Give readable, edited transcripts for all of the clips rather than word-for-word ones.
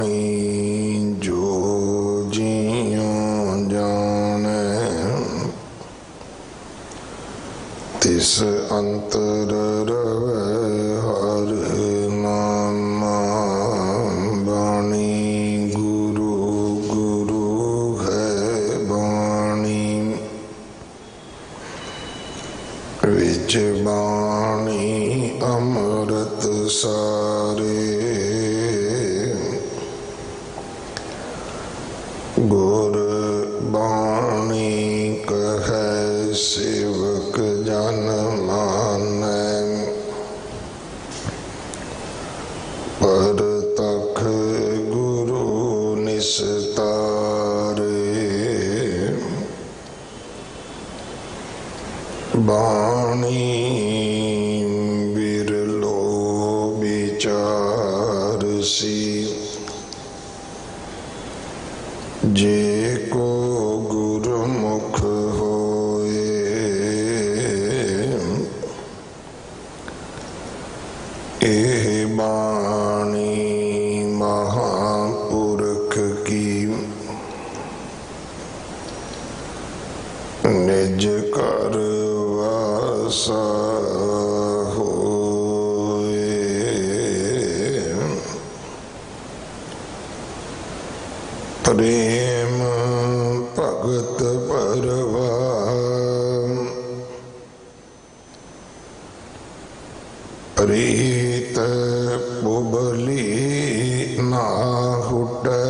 जो जियों जाने तिस अंतर रवै हर नामा। बाणी गुरु गुरु है बाणी विच बाणी अमृत सारे। गुर बाणी कहे सेवक जन मानै। पर तख गुरु निस्तारे। बाणी बिरलो विचारसी। जे को गुरुमुख होए एह बाणी महापुरख की। निज कर वासा होए। प्रेम भगत परवान प्रीत पुबली ना हुटै।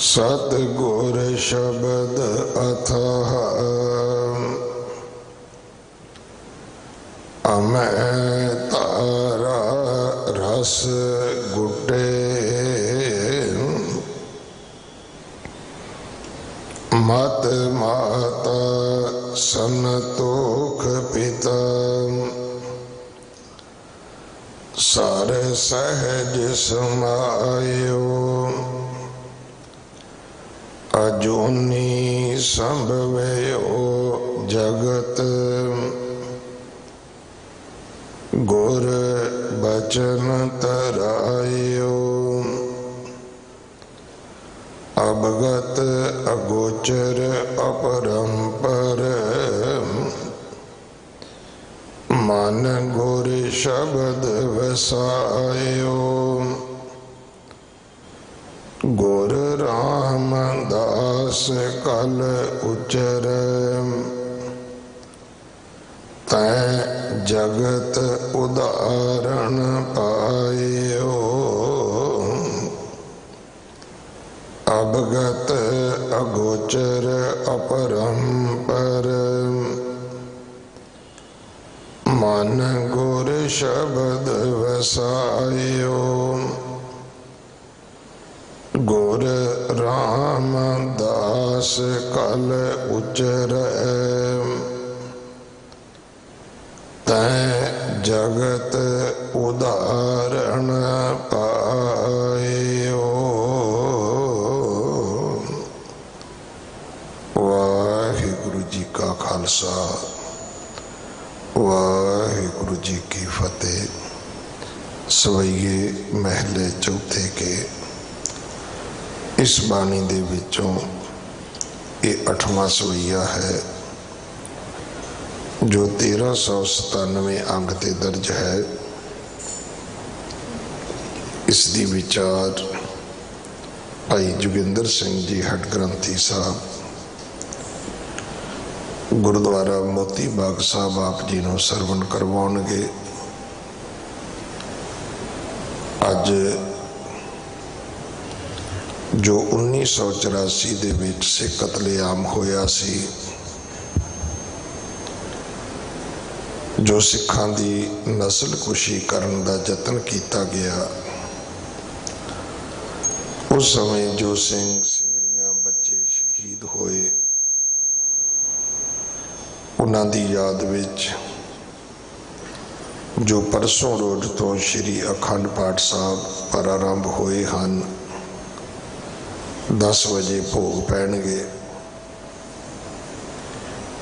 सतगुर शब्द अथाह अमै तारा रस गुटे। मत माता संतोख पिता सार सहज समायो। अजूनी संभवयो जगत गुर बचन तरायो। अवगत अगोचर अपरंपर मन गुर शब्द वसायो। गुर रामदास कल उचर तै जगत उदाहरण पायो। अवगत अगोचर अपरंपर मन गुर शब्द वसायो। गुर रामदास कल उचर तै जगत उदाहरण पायो। वाहिगुरु जी का खालसा वाहिगुरु जी की फतेह। सवैये महले चौथे के इस बाणी दे विचों ये 8वां सवैया है जो 1397 अंग ते दर्ज है। इसकी विचार भाई जोगिंदर सिंह जी हट ग्रंथी साहब गुरुद्वारा मोती बाग साहब आप जी को सरवण करवाउणगे। अज जो 1984 दे विच सिख कतलेआम होया सी, जो सिखां दी नस्ल कुशी करन दा जतन किया गया, उस समय जो सिंह सिंगड़ियां बच्चे शहीद होए उन्हां दी याद विच जो परसों रोज तो श्री अखंड पाठ साहब प्रारंभ होए हैं 10 बजे भोग पैणगे।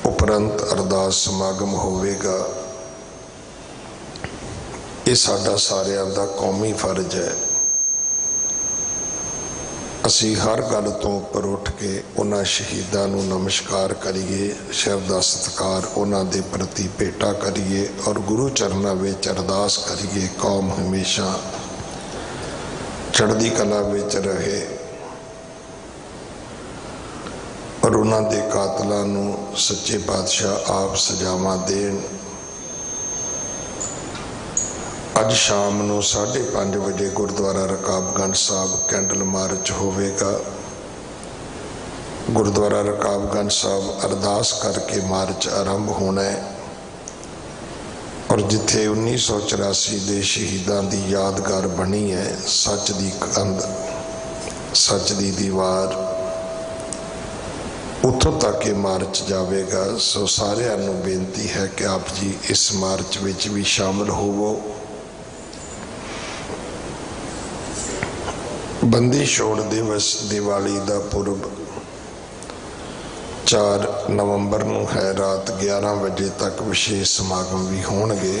उपरंत अरदास समागम होवेगा। ये साडा सारिਆਂ ਦਾ कौमी फर्ज है। ਅਸੀਂ हर गल तो उपर उठ के उन्हां शहीदां नूं नमस्कार करिए, शरधा सत्कार उन्हां दे प्रति भेटा करिए और गुरु चरनां विच अरदास करिए कौम हमेशा चढ़दी कला विच रहे और उन्हां दे कातलां नूं सच्चे पातशाह आप सजावां देण। अज शाम नूं 5:30 बजे गुरुद्वारा रकाबगंज साहब कैंडल मार्च होवेगा। गुरुद्वारा रकाबगंज साहब अरदास करके मार्च आरंभ होना है और जिथे 1984 के शहीदां की यादगार बनी है, सच की कंध, सच की दीवार, उत्थों तक ये मार्च जाएगा। सो सारिआं नूं बेनती है कि आप जी इस मार्च विच भी शामिल होवो। बंदी छोड़ दिवस दिवाली का पुरब 4 नवंबर नूं है। रात 11 बजे तक विशेष समागम भी होणगे।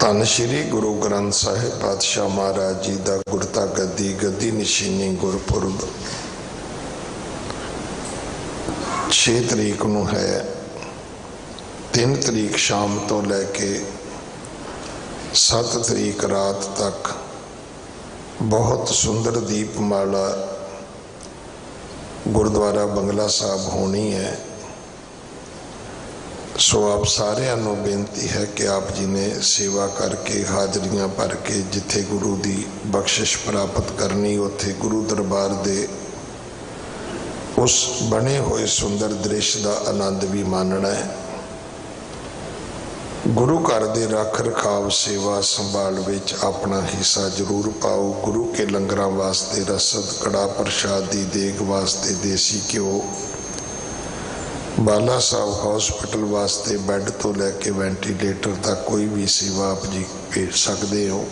धन श्री गुरु ग्रंथ साहिब पातशाह महाराज जी का गुरता गद्दी गद्दी निशीनी गुरपुरब 6 तरीक नूं है। 3 तरीक शाम तो लैके 7 तरीक रात तक बहुत सुंदर दीपमाला गुरुद्वारा बंगला साहब होनी है। सो आप सारिआं नूं बेनती है कि आप जी ने सेवा करके हाजरियां भर के जिथे गुरु की बख्शिश प्राप्त करनी उत्थे गुरु दरबार दे उस बने हुए सुंदर दृश्य का आनंद भी मानना है। गुरु घर के रख रखाव सेवा संभाल विच अपना हिस्सा जरूर पाओ। गुरु के लंगरां वास्ते रसद कड़ा प्रसाद की देग वास्ते देसी घ्यो, बाला साहब हॉस्पिटल वास्ते बैड तो लैके वेंटीलेटर तक कोई भी सेवा आप जी भेज सकते हो।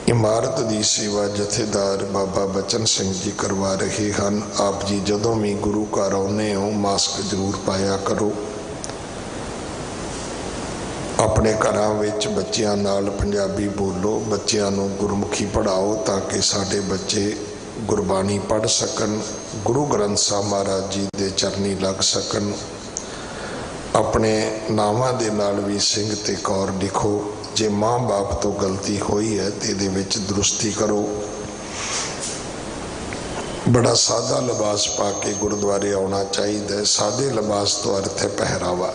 इमारत की सेवा जथेदार बाबा बचन सिंह जी करवा रहे हैं। आप जी जदों भी गुरु घर आउंदे हो मास्क जरूर पाया करो। अपने घरां विच बच्चियां नाल पंजाबी बोलो, बच्चियां नूं गुरमुखी पढ़ाओ ताकि साडे बच्चे गुरबाणी पढ़ सकन, गुरु ग्रंथ साहब महाराज जी दे चरनी लग सकन। अपने नावां दे नाल भी सिंह ते कौर लिखो। जे माँ बाप तो गलती हुई है तो इहदे विच दुरुस्ती करो। बड़ा सादा लिबास पा के गुरुद्वारे आउणा चाहिए। सादे लिबास तो अर्थ है पहरावा।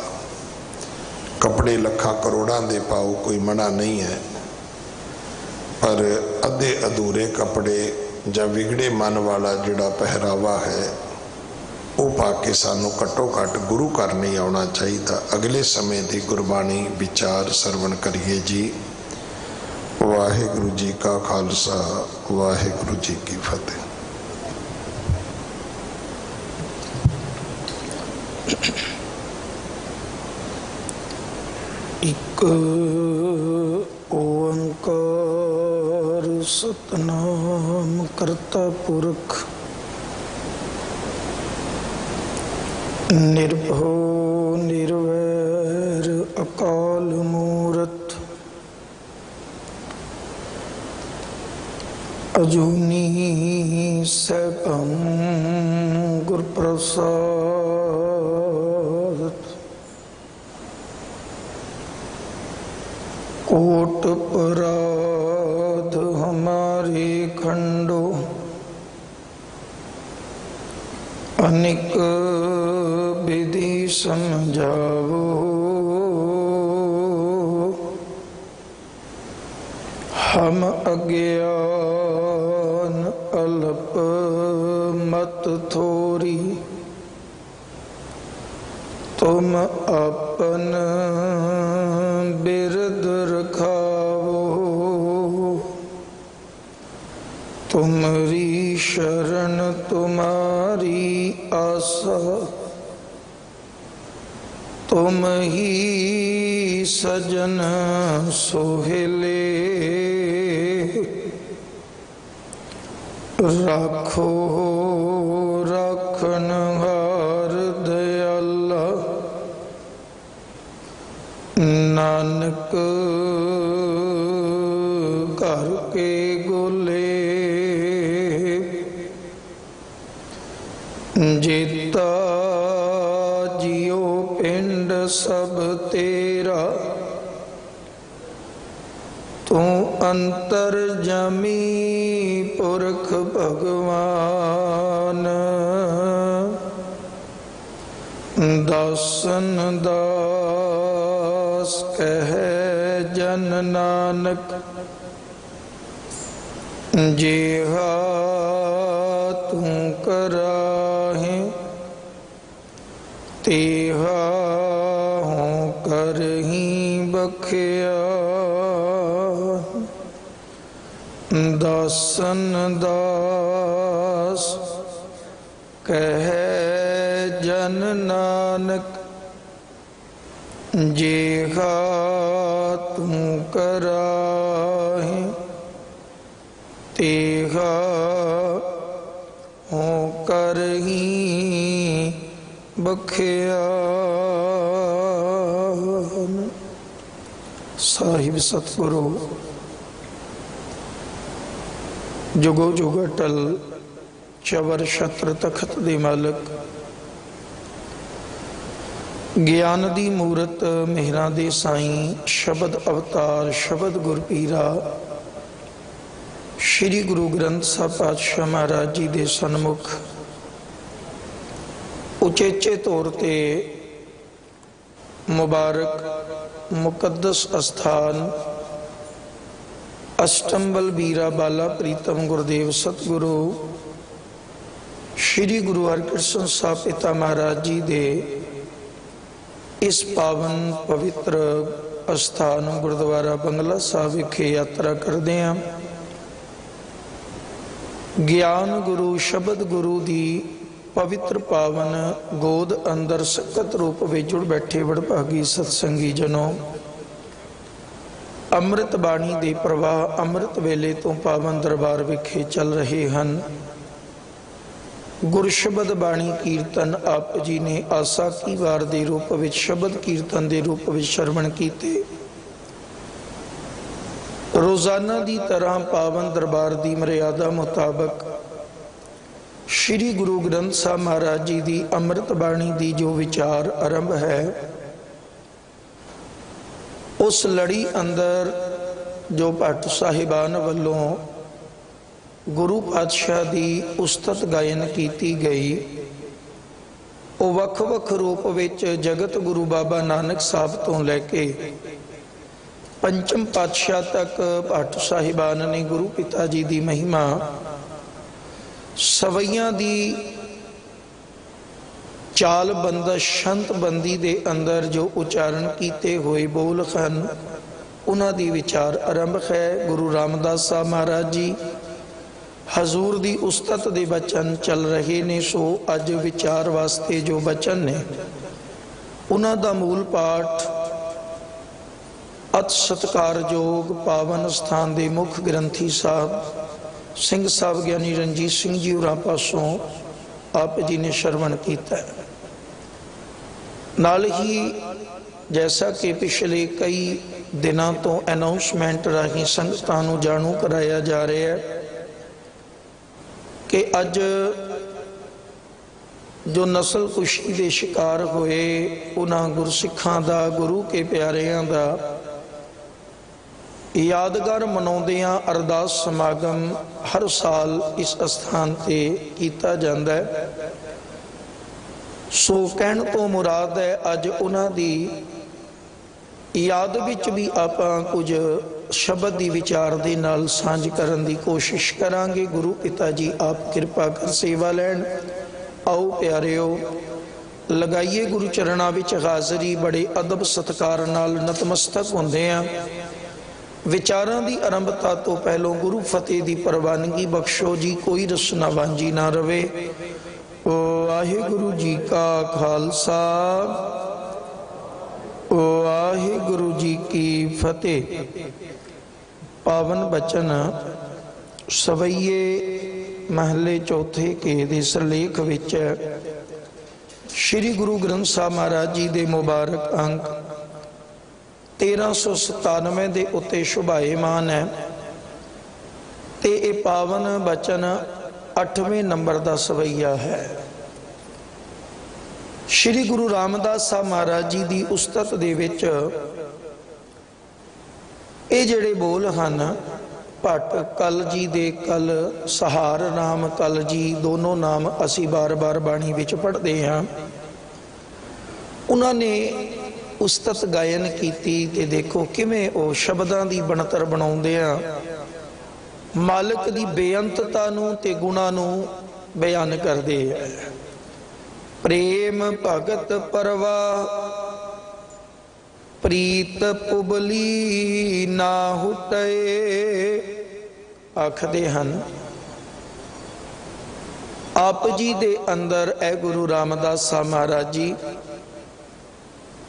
कपड़े लखा करोड़ों दे पाओ, कोई मना नहीं है, पर अद्धे अधूरे कपड़े या विगड़े मन वाला जिहड़ा पहरावा है वो पा के सानू घट्टो घट गुरु घर नहीं आना चाहिए। अगले समय की गुरबाणी विचार सरवण करिए जी। वाहिगुरू जी का खालसा, वाहिगुरू जी की फतेह। एक ओंकार सतनाम करता पुरख निर्भो निर्वैर अकाल मूरत अजूनी सैभं गुर प्रसाद। कोट पराध हमारे खंडो अनिक विधि समझावो। हम अज्ञान अल्प मत थोरी, तुम अपन बिरद रखावो। तुमरी शरण तुम्हारी आशा, तुम ही सजन सोहेले। राखो राखनहार दयाला, नानक घर के गोले जेता जियो पिंड सब तेरा तू अंतर जमी पुरख भगवान दासन दास कह जन नानक जेहा तू कराहे तेहा हों करही बखिया दासन दास कह जन नानक जेहा तू कराहे तेहा हों करही बखिया। साहिब सतगुरु जुगो जुग अटल चवर छत्र तखत दे मालक ज्ञान दी मूरत मेहरां दे साईं शबद अवतार शबद गुरपीरा श्री गुरु ग्रंथ साहब पातशाह महाराज जी दे सन्मुख उचेचे तौर ते मुबारक मुकद्दस अस्थान अष्टंबल बीरा बाला प्रीतम गुरुदेव सतगुरु श्री गुरु हरकृष्ण साहब पिता महाराज जी दे इस पावन पवित्र अस्थान गुरुद्वारा बंगला साहब विखे यात्रा करते हैं। ज्ञान गुरु शब्द गुरु दी पवित्र पावन गोद अंदर सकत रूप में जुड़ बैठे वडभागी सत्संगी जनों अमृत बाणी दे प्रवाह अमृत वेले तो पावन दरबार विखे चल रहे हैं। गुरशबद बाणी कीर्तन आप जी ने आसा की वार दे रूप विच शबद कीर्तन दे रूप विच श्रवण कीते। रोजाना दी तरह पावन दरबार दी मर्यादा मुताबक श्री गुरु ग्रंथ साहब महाराज जी दी अमृत बाणी दी जो विचार आरंभ है उस लड़ी अंदर जो भट्ट साहिबान वालों गुरु पातशाह दी उस्तत गायन की गई वो वख वख रूप विच जगत गुरु बाबा नानक साहब तो लैके पंचम पातशाह तक भट्ट साहिबान ने गुरु पिता जी दी महिमा सवैयां दी चाल बंदश शंत बंदी दे अंदर जो उच्चारण किए हुए बोल हैं उन्हां दी विचार आरंभ है। गुरु रामदास साहब महाराज जी हजूर दी उस्तत दे बचन चल रहे ने। सो अज विचार वास्ते जो बचन ने उन्हां दा मूल पाठ अत सत्कारयोग पावन स्थान दे मुख ग्रंथी साहब सिंह साहब ज्ञानी रणजीत सिंह जी होरां पासों आप जी ने श्रवण किया। नाल ही जैसा कि पिछले कई दिनों तो अनाउंसमेंट राही संगतां नूं जाणू कराया जा रहा है कि अज जो नस्ल कुशी के शिकार होए उन्हां गुरसिखां दा गुरु के प्यारियां दा यादगार मनाउंदियां अरदास समागम हर साल इस स्थान ते कीता जांदा है। सो कहण तो मुराद है अज उन्हां दी याद विच भी आपां कुछ शब्द दी विचार दे नाल सांझ करन दी कोशिश करांगे। गुरु पिता जी आप कृपा कर सेवा लैण। आओ प्यारिओ लगाइए गुरु चरणां विच हाज़री बड़े अदब सत्कार नाल नतमस्तक हुंदे आ। विचारां दी आरंभता तो पहलों गुरु फतेह दी प्रवानगी बख्शो जी, कोई रसना वांझी ना रवे। वाहिगुरु जी का खालसा वाहिगुरु जी की फतेह। पावन बचन सवैये महले चौथे के दे सरलेख विच श्री गुरु ग्रंथ साहब महाराज जी दे मुबारक अंक 1397 ਦੇ ਉੱਤੇ ਸ਼ੁਭਾਏਮਾਨ ਹੈ ਤੇ ਇਹ ਪਾਵਨ ਬਚਨ 8ਵੇਂ ਨੰਬਰ ਦਾ ਸਵਈਆ ਹੈ। श्री गुरु रामदास साहब महाराज जी की उस्तत दे विच ये जिहड़े बोल हैं, भट्ट कल जी दे कल, सहार नाम कल जी, दोनों नाम असी बार बार बाणी विच पढ़ते हैं। उन्होंने उस्तत गायन की ते देखो किवें वो शब्दां दी बनतर बनाउंदे आ, मालिक दी बेअंतता नूं ते गुणां नूं बयान करदे हैं। प्रेम भगत परवाह प्रीत पुबली ना हुटे, आखदे हन आप जी दे अंदर ए गुरु रामदास साहब महाराज जी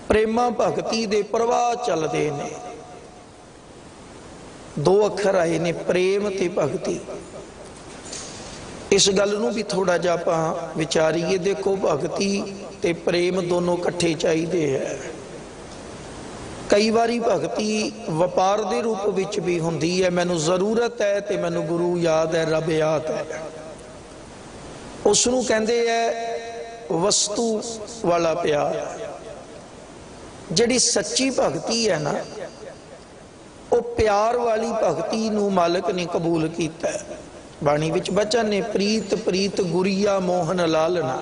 प्रेमा भगती दे प्रवाह चलते ने। दो अखर आए ने, प्रेम ते भगती। इस गल नूं भी थोड़ा जिहा आपां विचारीए। देखो भगती ते प्रेम दोनों इकट्ठे चाहिए है। कई बारी भगती वपार के रूप विच भी हुंदी है, मैनूं जरूरत है ते मैनूं गुरु याद है, रब याद है, उसनूं कहंदे है वस्तु वाला प्यार। जिहड़ी सच्ची भगती है ना, वो प्यार वाली भगती नूं मालिक ने कबूल कीता है। बाणी विच बचन ने, प्रीत प्रीत गुरिया मोहन लालना।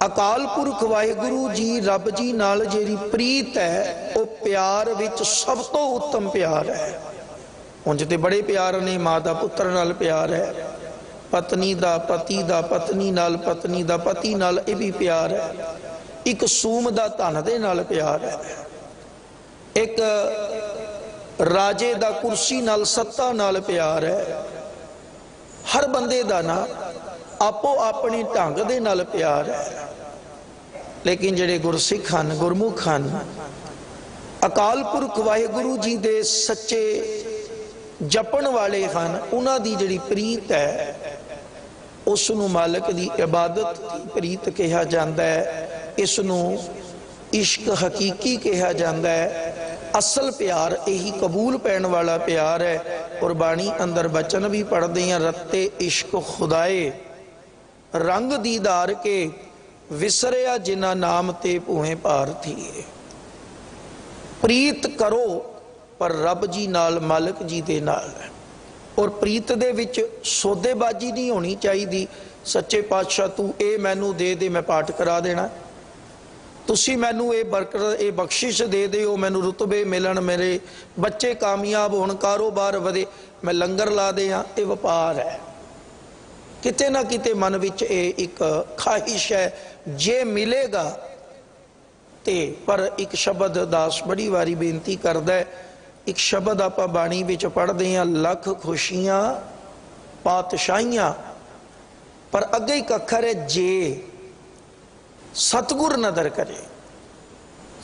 अकाल पुरख वाहिगुरु जी रब जी नाल जेरी प्रीत है, वो प्यार विच सब तो उत्तम प्यार है। उंज ते बड़े प्यार ने, माँ दा पुत्र नाल प्यार है, पत्नी दा पति दा पत्नी नाल, पत्नी दा पति नाल, ये भी प्यार है। एक सूम दा धन दे नाल प्यार है, एक राजे दा कुर्सी नाल, सत्ता नाल प्यार है। हर बंदे दा ना आपो अपने ढंग दे नाल प्यार है। लेकिन जिहड़े गुरसिख हन, गुरमुख हन, अकाल पुरख वाहिगुरु जी दे सच्चे जपण वाले हन, उन्हां दी जिहड़ी प्रीत है उसनूं मालिक दी इबादत दी प्रीत कहा जाता है। इसनूं इश्क हकीकी कहा जाता है। असल प्यार यही कबूल पैण वाला प्यार है। और बाणी अंदर बचन भी पढ़ते हैं, रत्ते इश्क खुदाए रंग दीदार के, विसरिया जिना नाम ते भूए पार थी। प्रीत करो पर रब जी नाल, मालिक जी दे नाल। और प्रीत दे विच सौदेबाजी नहीं होनी चाहिए। सच्चे पातशाह तू ये मैनू दे दे, मैं पाठ करा देना। तुसी मैनू ये बरकत, ये बख्शिश दे दिओ, मैनू रुतबे मिलन, मेरे बच्चे कामयाब होण, कारोबार वधे, मैं लंगर ला दें। ये वपार है। किते ना किते मन विच ये एक ख्वाहिश है, जे मिलेगा ते। पर एक शब्द दास बड़ी वारी बेनती करदा है, एक शब्द आपां बाणी विच पढ़दे हैं, लख खुशियां पातशाहियां, पर अगे एक अखर है जे। सतगुर नदर करे।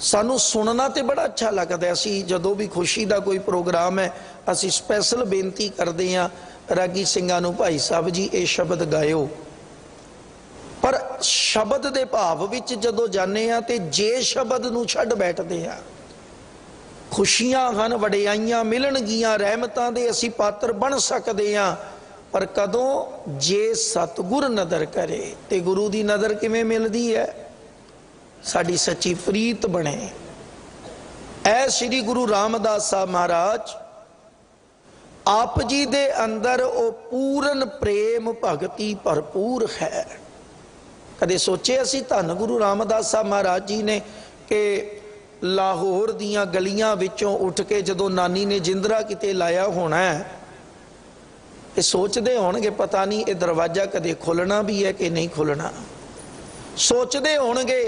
सानू सुनना तो बड़ा अच्छा लगता है। असी जदों भी खुशी का कोई प्रोग्राम है, असी स्पैशल बेनती करते हैं रागी सिंघां नूं, भाई साहब जी ये शब्द गायो। पर शब्द के भाव विच जदों जाने तो जे शब्द नूं छड्ड बैठते हैं। खुशियां हन, वडियाइयां मिलणगियां, रहमतां दे असी पात्र बन सकते हैं, पर कदों जे सतगुर नदर करे। ते गुरु की नदर किवें मिलदी है? साडी सच्ची प्रीत बने। ऐ श्री गुरु रामदास साहब महाराज आप जी दे अंदर वो पूर्ण प्रेम भगती भरपूर है। कदे सोचे असी धन गुरु रामदास साहब महाराज जी ने कि लाहौर दियां गलियां विचों उठ के जदों नानी ने जिंदरा किते लाया होना है, ये सोचते होणगे पता नहीं ये दरवाजा कदे खुलना भी है कि नहीं खुलना। सोचते होणगे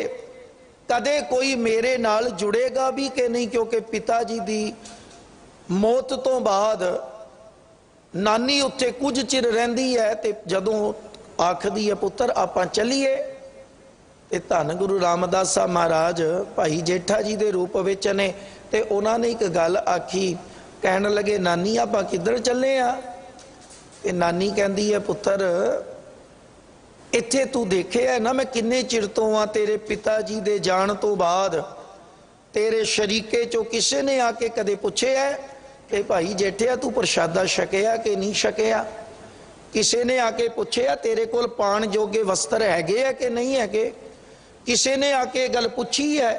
कदे कोई मेरे नाल जुड़ेगा भी कि नहीं, क्योंकि पिता जी दी मौत तो बाद नानी उत्थे कुछ चिर रहिंदी है, ते जदों आखदी है पुत्र आपां चलीए, ते धन गुरु रामदास साहब महाराज भाई जेठा जी दे रूप विच ने, ते उन्होंने एक गल आखी, कहन लगे नानी आपां किधर चले आ? ते नानी कहती है पुत्र इत्थे तू देखे है ना मैं किन्ने चिर तो हाँ तेरे पिता जी दे जान तो बाद तेरे शरीके चो किसी ने आके कदे पूछे है कि भाई जेठिया तू प्रशादा छकिया कि नहीं छकिया? किसी ने आके पूछे तेरे कोल पाण जोगे वस्त्र हैगे है कि नहीं हैगे? किसी ने आके गल पूछी है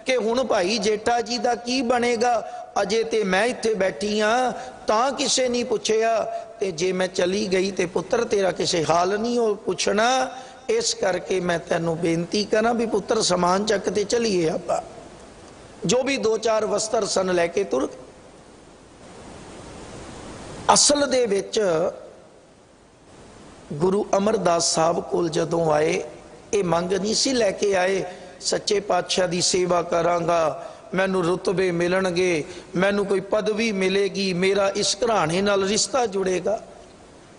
कि हुण भाई जेठा जी का की बनेगा? अजे ते मैं इत्थे बैठी हाँ तां किसी नहीं पूछया, ते जे मैं चली गई तो पुत्र तेरा किसी हाल नहीं हो पूछना। इस करके मैं तैनू बेनती करा भी पुत्र समान चकते चलीए। आप जो भी 2-4 वस्त्र सन लैके तुर। असल दे विच गुरु अमरदास साहब कोल जदों आए ये मंग नहीं सी लैके आए सच्चे पातशाह की सेवा करांगा, मैनू रुतबे मिलणगे, मैनू कोई पदवी मिलेगी, मेरा इस घराने नाल रिश्ता जुड़ेगा।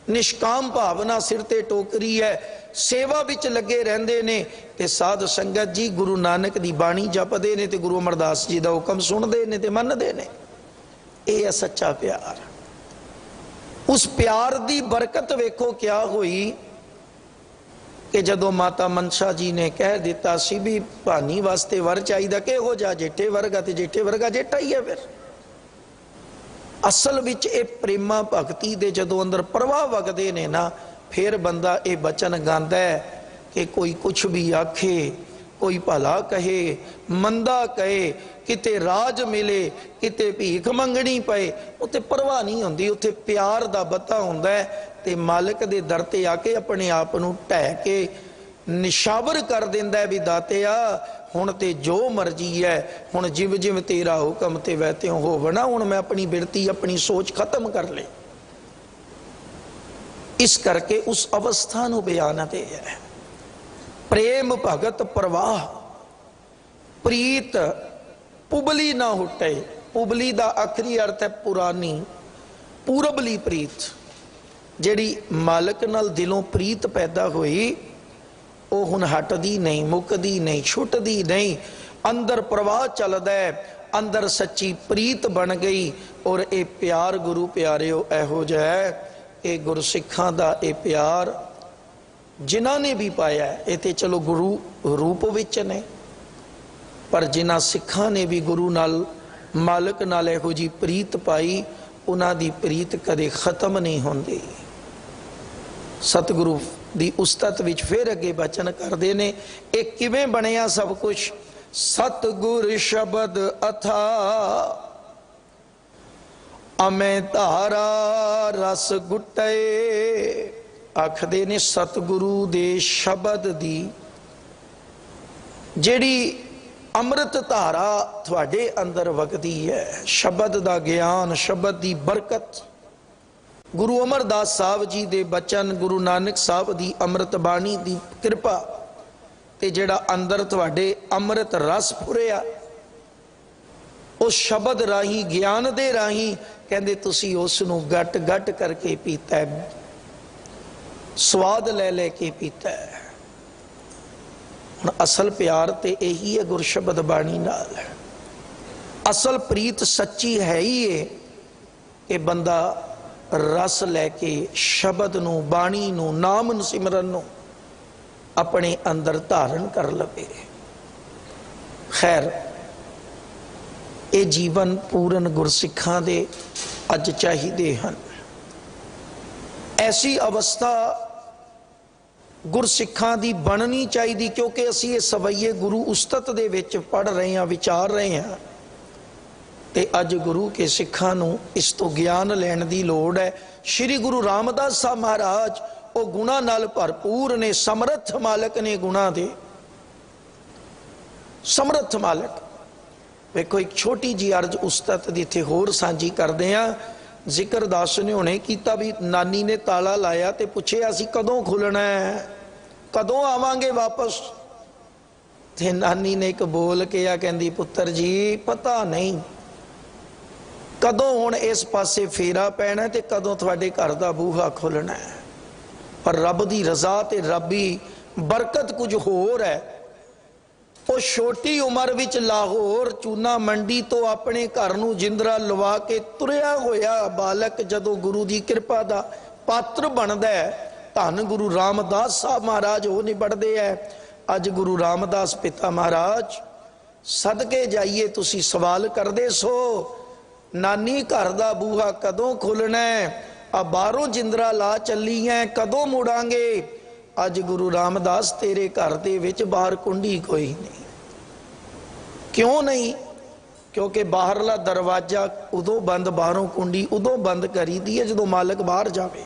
निष्काम भावना सिर ते टोकरी है, सेवा विच लगे रहंदे ने ते साध संगत जी गुरु नानक दी बाणी जपदे ने ते गुरु अमरदास जी दा हुकम सुनदे ने ते मनदे ने। ये है सच्चा प्यार। उस प्यार दी बरकत वेखो क्या हुई कि जदों माता मनसा जी ने कह दिता सी भी भानी वास्ते वर चाहिदा किहो जा जेठे वर्गा, ते जेठे वर्गा जेठा ही है। फिर असल विच ये प्रेमा भगती दे जदों अंदर प्रवाह वगदे ने ना, फिर बंदा ये बचन गांदा है कि कोई कुछ भी आखे, कोई भला कहे मंदा कहे, किते राज मिले किते भीख मंगनी पे, उत्ते परवाह नहीं होंदी, उत्ते प्यार दा बता हुंदा है। ते मालिक दे दर ते आके अपने आप नूं ढह के निशावर कर दिंदा है भी दातिया हुण ते जो मर्जी है, हुण जिव जिव तेरा हुक्म ते वै त्यों होवना, हुण मैं अपनी बिरती अपनी सोच खत्म कर ले। इस करके उस अवस्था नूं बयान ते है प्रेम भगत प्रवाह प्रीत पुबली ना हुटे। पुबली दा आखिरी अर्थ है पुरानी, पूरबली प्रीत। जिहड़ी मालिक नाल दिलों प्रीत पैदा हुई वो हुण हटदी नहीं, मुकदी नहीं, छुटदी नहीं, अंदर प्रवाह चलदा है, अंदर सच्ची प्रीत बन गई। और ये प्यार गुरु प्यारिओ इहो जिहा है, ये गुरसिखां दा ये प्यार जिन्हां ने भी पाया है, ये ते चलो गुरु रूप विच ने, पर जिन्हां सिखां ने भी गुरु नाल मालिक नाल इहो जी प्रीत पाई, उन्हां दी प्रीत कदे खत्म नहीं होंदी। सतगुरु दी उस्तत विच फिर अगे बचन करदे ने, ये किवें बनिया सब कुछ। सतगुर शब्द अथा अमे धारा रस गुटे। आखदे ने सतगुरु दे शब्द दी जिहड़ी अमृत धारा थोड़े अंदर वगदी है, शब्द दा ज्ञान, शब्द दी बरकत, गुरु अमरदास साहब जी दे बचन, गुरु नानक साहब दी अमृत बाणी दी कृपा ते जिहड़ा अंदर थोड़े अमृत रस फुरिया उस शब्द राही ज्ञान दे राही कहंदे तुसी उस नूं गट गट करके पीता है, स्वाद ले ले के पीता है। असल प्यार ते यही है गुरशब्द बाणी नाल। असल प्रीत सच्ची है ही है कि बंदा रस लैके शब्द नूं, बाणी नूं, नाम सिमरन नूं अपने अंदर धारण कर लवे। खैर ये जीवन पूर्ण गुरसिखां दे अज चाहिदे हन। ऐसी अवस्था गुरसिखां दी बननी चाहिए, क्योंकि असी ये सवैये गुरु उस्तत दे विच पढ़ रहे हैं, विचार रहे हैं, ते अज गुरु के सिखां नूं इस तो ज्ञान लैण दी लोड़ है। श्री गुरु रामदास साहब महाराज वो गुणा नाल भरपूर ने, समर्थ मालिक ने, गुणा दे समर्थ मालिक। वेखो एक छोटी जी अर्ज उस्तत दी इत्थे होर सांझी करदे हैं। जिक्र दास ने हुणे कीता भी नानी ने ताला लाया ते पुछया असीं कदों खुलना है, कदों आवांगे वापस? ते नानी ने एक बोल के आ कहंदी पुत्र जी पता नहीं कदों हुण इस पासे फेरा पैना ते कदों तुहाडे घर दा बूहा खुलना है, पर रब दी रज़ा ते रबी बरकत कुछ होर है। वो छोटी उम्र विच लाहौर चूना मंडी तो अपने घर नूं जिंदरा लवा के तुरिया होया बालक जदों गुरु की कृपा दा पात्र बनदा है, धन गुरु रामदास साहब महाराज हो निबड़दे है। अज गुरु रामदास पिता महाराज सदके जाइए तुसी सवाल करदे सो नानी घर दा बूहा कदों खुलना है, आ बाहरों जिंदरा ला चली है कदों मुड़ांगे। अज गुरु रामदास तेरे घर दे विच बाहर कुंडी कोई नहीं। क्यों नहीं? क्योंकि बाहरला दरवाजा उदों बंद, बाहरों कुंडी उदों बंद करी दी है जदों मालिक बाहर जावे।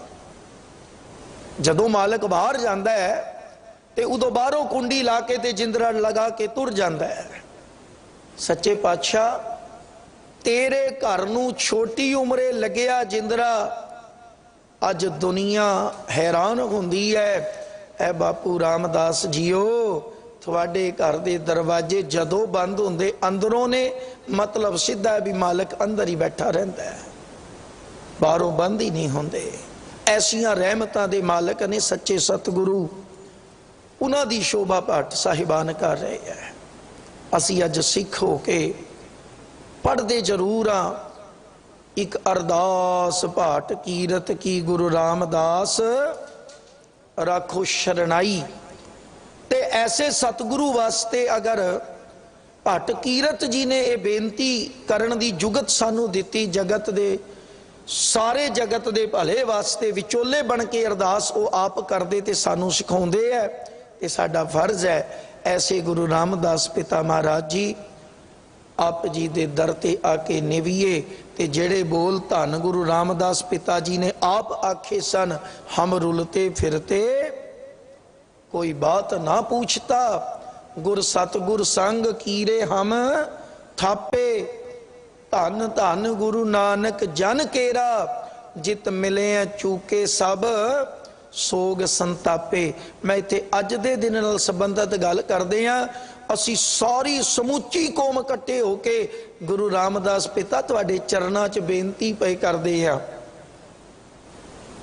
जदों मालिक बाहर जांदा है ते उदों बाहरों कुंडी ला के ते जिंदरा लगा के तुर जांदा है। सच्चे पातशाह तेरे घर नूं छोटी उम्रे लग्या जिंदरा, अज दुनिया हैरान हुंदी है। ऐ बापू रामदास जीओ थोड़े घर के दरवाजे जदों बंद होंदे अंदरों ने, मतलब सीधा है भी मालिक अंदर ही बैठा रहता है, बाहरों बंद ही नहीं होंदे। ऐसियां रहमतां दे मालिक ने सच्चे सतगुरु, उन्हां दी शोभा पाठ साहिबान कर रहे हैं। असी अज सिख हो के पढ़ते जरूर हाँ, एक अरदास पाठ कीरत की गुरु रामदास राखो शरणाई। ते ऐसे सतगुरु वास्ते अगर भट्ट कीरत जी ने यह बेनती करन दी जुगत सानू दिती, जगत दे सारे जगत दे भले वास्ते विचोले बन के अरदास वो आप करते ते सानू सिखाउंदे है, ते साडा फर्ज है ऐसे गुरु रामदास पिता महाराज जी आप जी दे दर ते आके निविए। ते जेड़े बोल धन गुरु रामदास पिता जी ने आप आखे सन, हम रुलते फिरते कोई बात ना पूछता, गुर सतगुर संग कीरे हम थापे, धन धन गुरु नानक जन केरा, जित मिले चूके सब सोग संतापे। मैं इत्थे अज दे दिन नाल संबंधित गल करदे हां। असी सारी समूची कौम इकट्ठे होके गुरु रामदास पिता तुहाडे चरनां च बेनती पे करदे हां,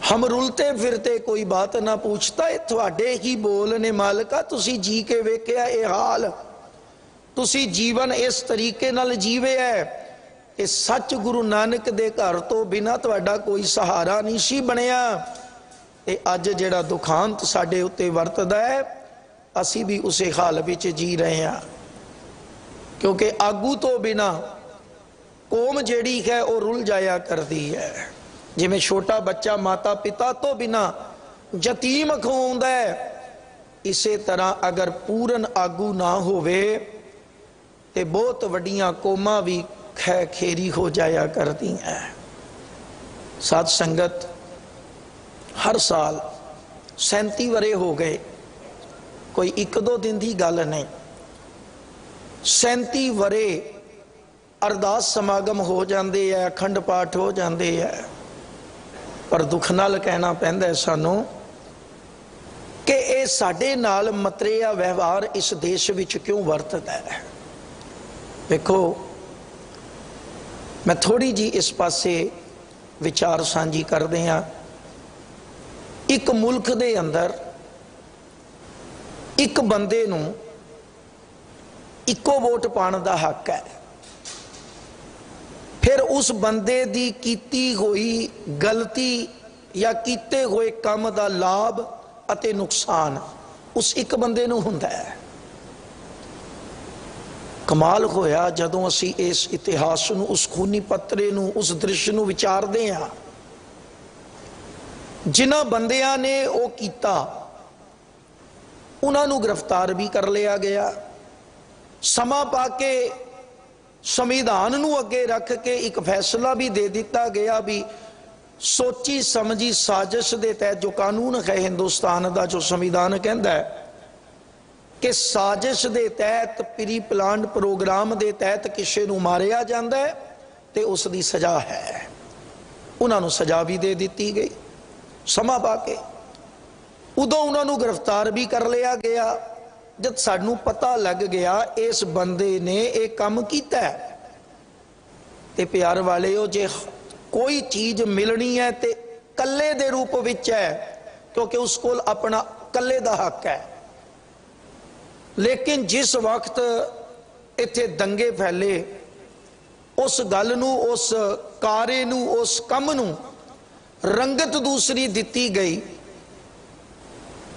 हम रुलते फिरते कोई बात ना पूछता। ये तुहाडे ही बोल ने मालिका, तुसी जी के वेखिया ये हाल, तुसी जीवन इस तरीके नाल जीवे है। ये सच गुरु नानक दे घर तो बिना तुहाडा कोई सहारा नहीं सी बनिया। ते अज जिहड़ा दुखांत साडे उत्ते वरतदा है, असी भी उसे हाल विच जी रहे हैं, क्योंकि आगू तो बिना कौम जिहड़ी है वो रुल जाया करती है। जिवें छोटा बच्चा माता पिता तो बिना यतीम खवाउंदा है, इसे तरह अगर पूरन आगू ना होवे ते बहुत वड्डियां कौमां भी खै खेरी हो जाया करती हैं। साध संगत हर साल 37 वरे हो गए, कोई एक दो दिन की गल नहीं, 37 वरे अरदास समागम हो जाते हैं, अखंड पाठ हो जाते हैं। पर दुख नाल कहना पैंदा है सानू कि ये साडे नाल मतरेया व्यवहार इस देश विच क्यों वरतदा है। देखो मैं थोड़ी जी इस पासे विचार सांझी करदे हां। एक मुल्क दे अंदर एक बंदे नूं इको वोट पाने का हक है, फिर उस बंदे दी कीती हुई गलती या कीते हुए काम का लाभ अते नुकसान उस एक बंदे नूं हुंदा है। कमाल होया जदों असी इस इतिहास नूं, उस खूनी पत्रे नूं, उस दृश्य नूं विचारदे हां। जिन्हां बंदियां ने वो कीता उन्हां नूं गिरफ्तार भी कर लिया गया। समा पाके संविधान नूं अगे रख के एक फैसला भी दे दिता गया भी सोची समझी साजिश के तहत, जो कानून है हिंदुस्तान का, जो संविधान कहता है कि साजिश के तहत प्री प्लान प्रोग्राम के तहत किसी नूं मारिया जाता है तो उसकी सज़ा है। उन्होंने सज़ा भी दे दी गई समा पा के। उदों उन्होंने गिरफ्तार भी कर लिया गया जब सानू पता लग गया इस बंदे ने एक काम किया है। ते प्यार वाले हो, जे कोई चीज मिलनी है तो कल्ले दे रूप विच है, क्योंकि उस कोल अपना कल्ले दा हक है। लेकिन जिस वक्त इत्थे दंगे फैले, उस गल नू, उस कारे नू, उस कम नू रंगत दूसरी दिती गई।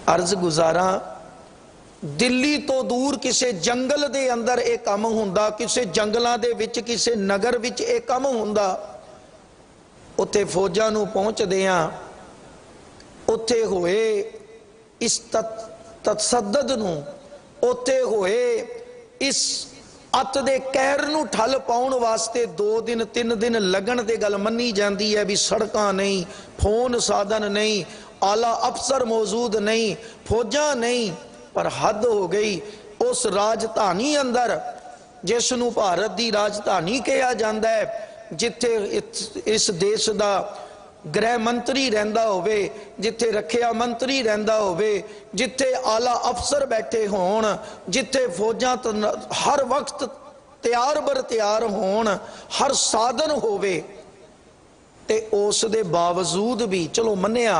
अर्ज गुजारा ਦਿੱਲੀ ਤੋਂ ਦੂਰ ਕਿਸੇ ਜੰਗਲ ਦੇ ਅੰਦਰ ਇਹ ਕੰਮ ਹੁੰਦਾ, ਕਿਸੇ ਜੰਗਲਾਂ ਦੇ ਵਿੱਚ, ਕਿਸੇ ਨਗਰ ਵਿੱਚ ਇਹ ਕੰਮ ਹੁੰਦਾ। ਉੱਥੇ ਫੌਜਾਂ ਨੂੰ ਪਹੁੰਚਦਿਆਂ ਉੱਥੇ ਹੋਏ ਇਸ ਤਸੱਦਦ ਨੂੰ, ਉੱਥੇ ਹੋਏ ਇਸ ਅੱਤ ਦੇ ਕਹਿਰ ਨੂੰ ਠੱਲ ਪਾਉਣ ਵਾਸਤੇ 2 ਦਿਨ 3 ਦਿਨ ਲੱਗਣ ਤੇ ਗੱਲ ਮੰਨੀ ਜਾਂਦੀ ਹੈ ਵੀ ਸੜਕਾਂ ਨਹੀਂ, ਫੋਨ ਸਾਧਨ ਨਹੀਂ, ਆਲਾ ਅਫਸਰ ਮੌਜੂਦ ਨਹੀਂ, ਫੌਜਾਂ ਨਹੀਂ। पर हद हो गई। उस राजधानी अंदर जिस नूं भारत की राजधानी कहा जाता है, जिथे इस देश का गृह मंत्री रहिंदा होवे, जिथे रखिया मंत्री रहिंदा होवे, जिथे आला अफसर बैठे होण, जिथे फौजां हर वक्त तैयार बर तैयार होण, हर साधन होवे, ते उस दे बावजूद भी चलो मन्निया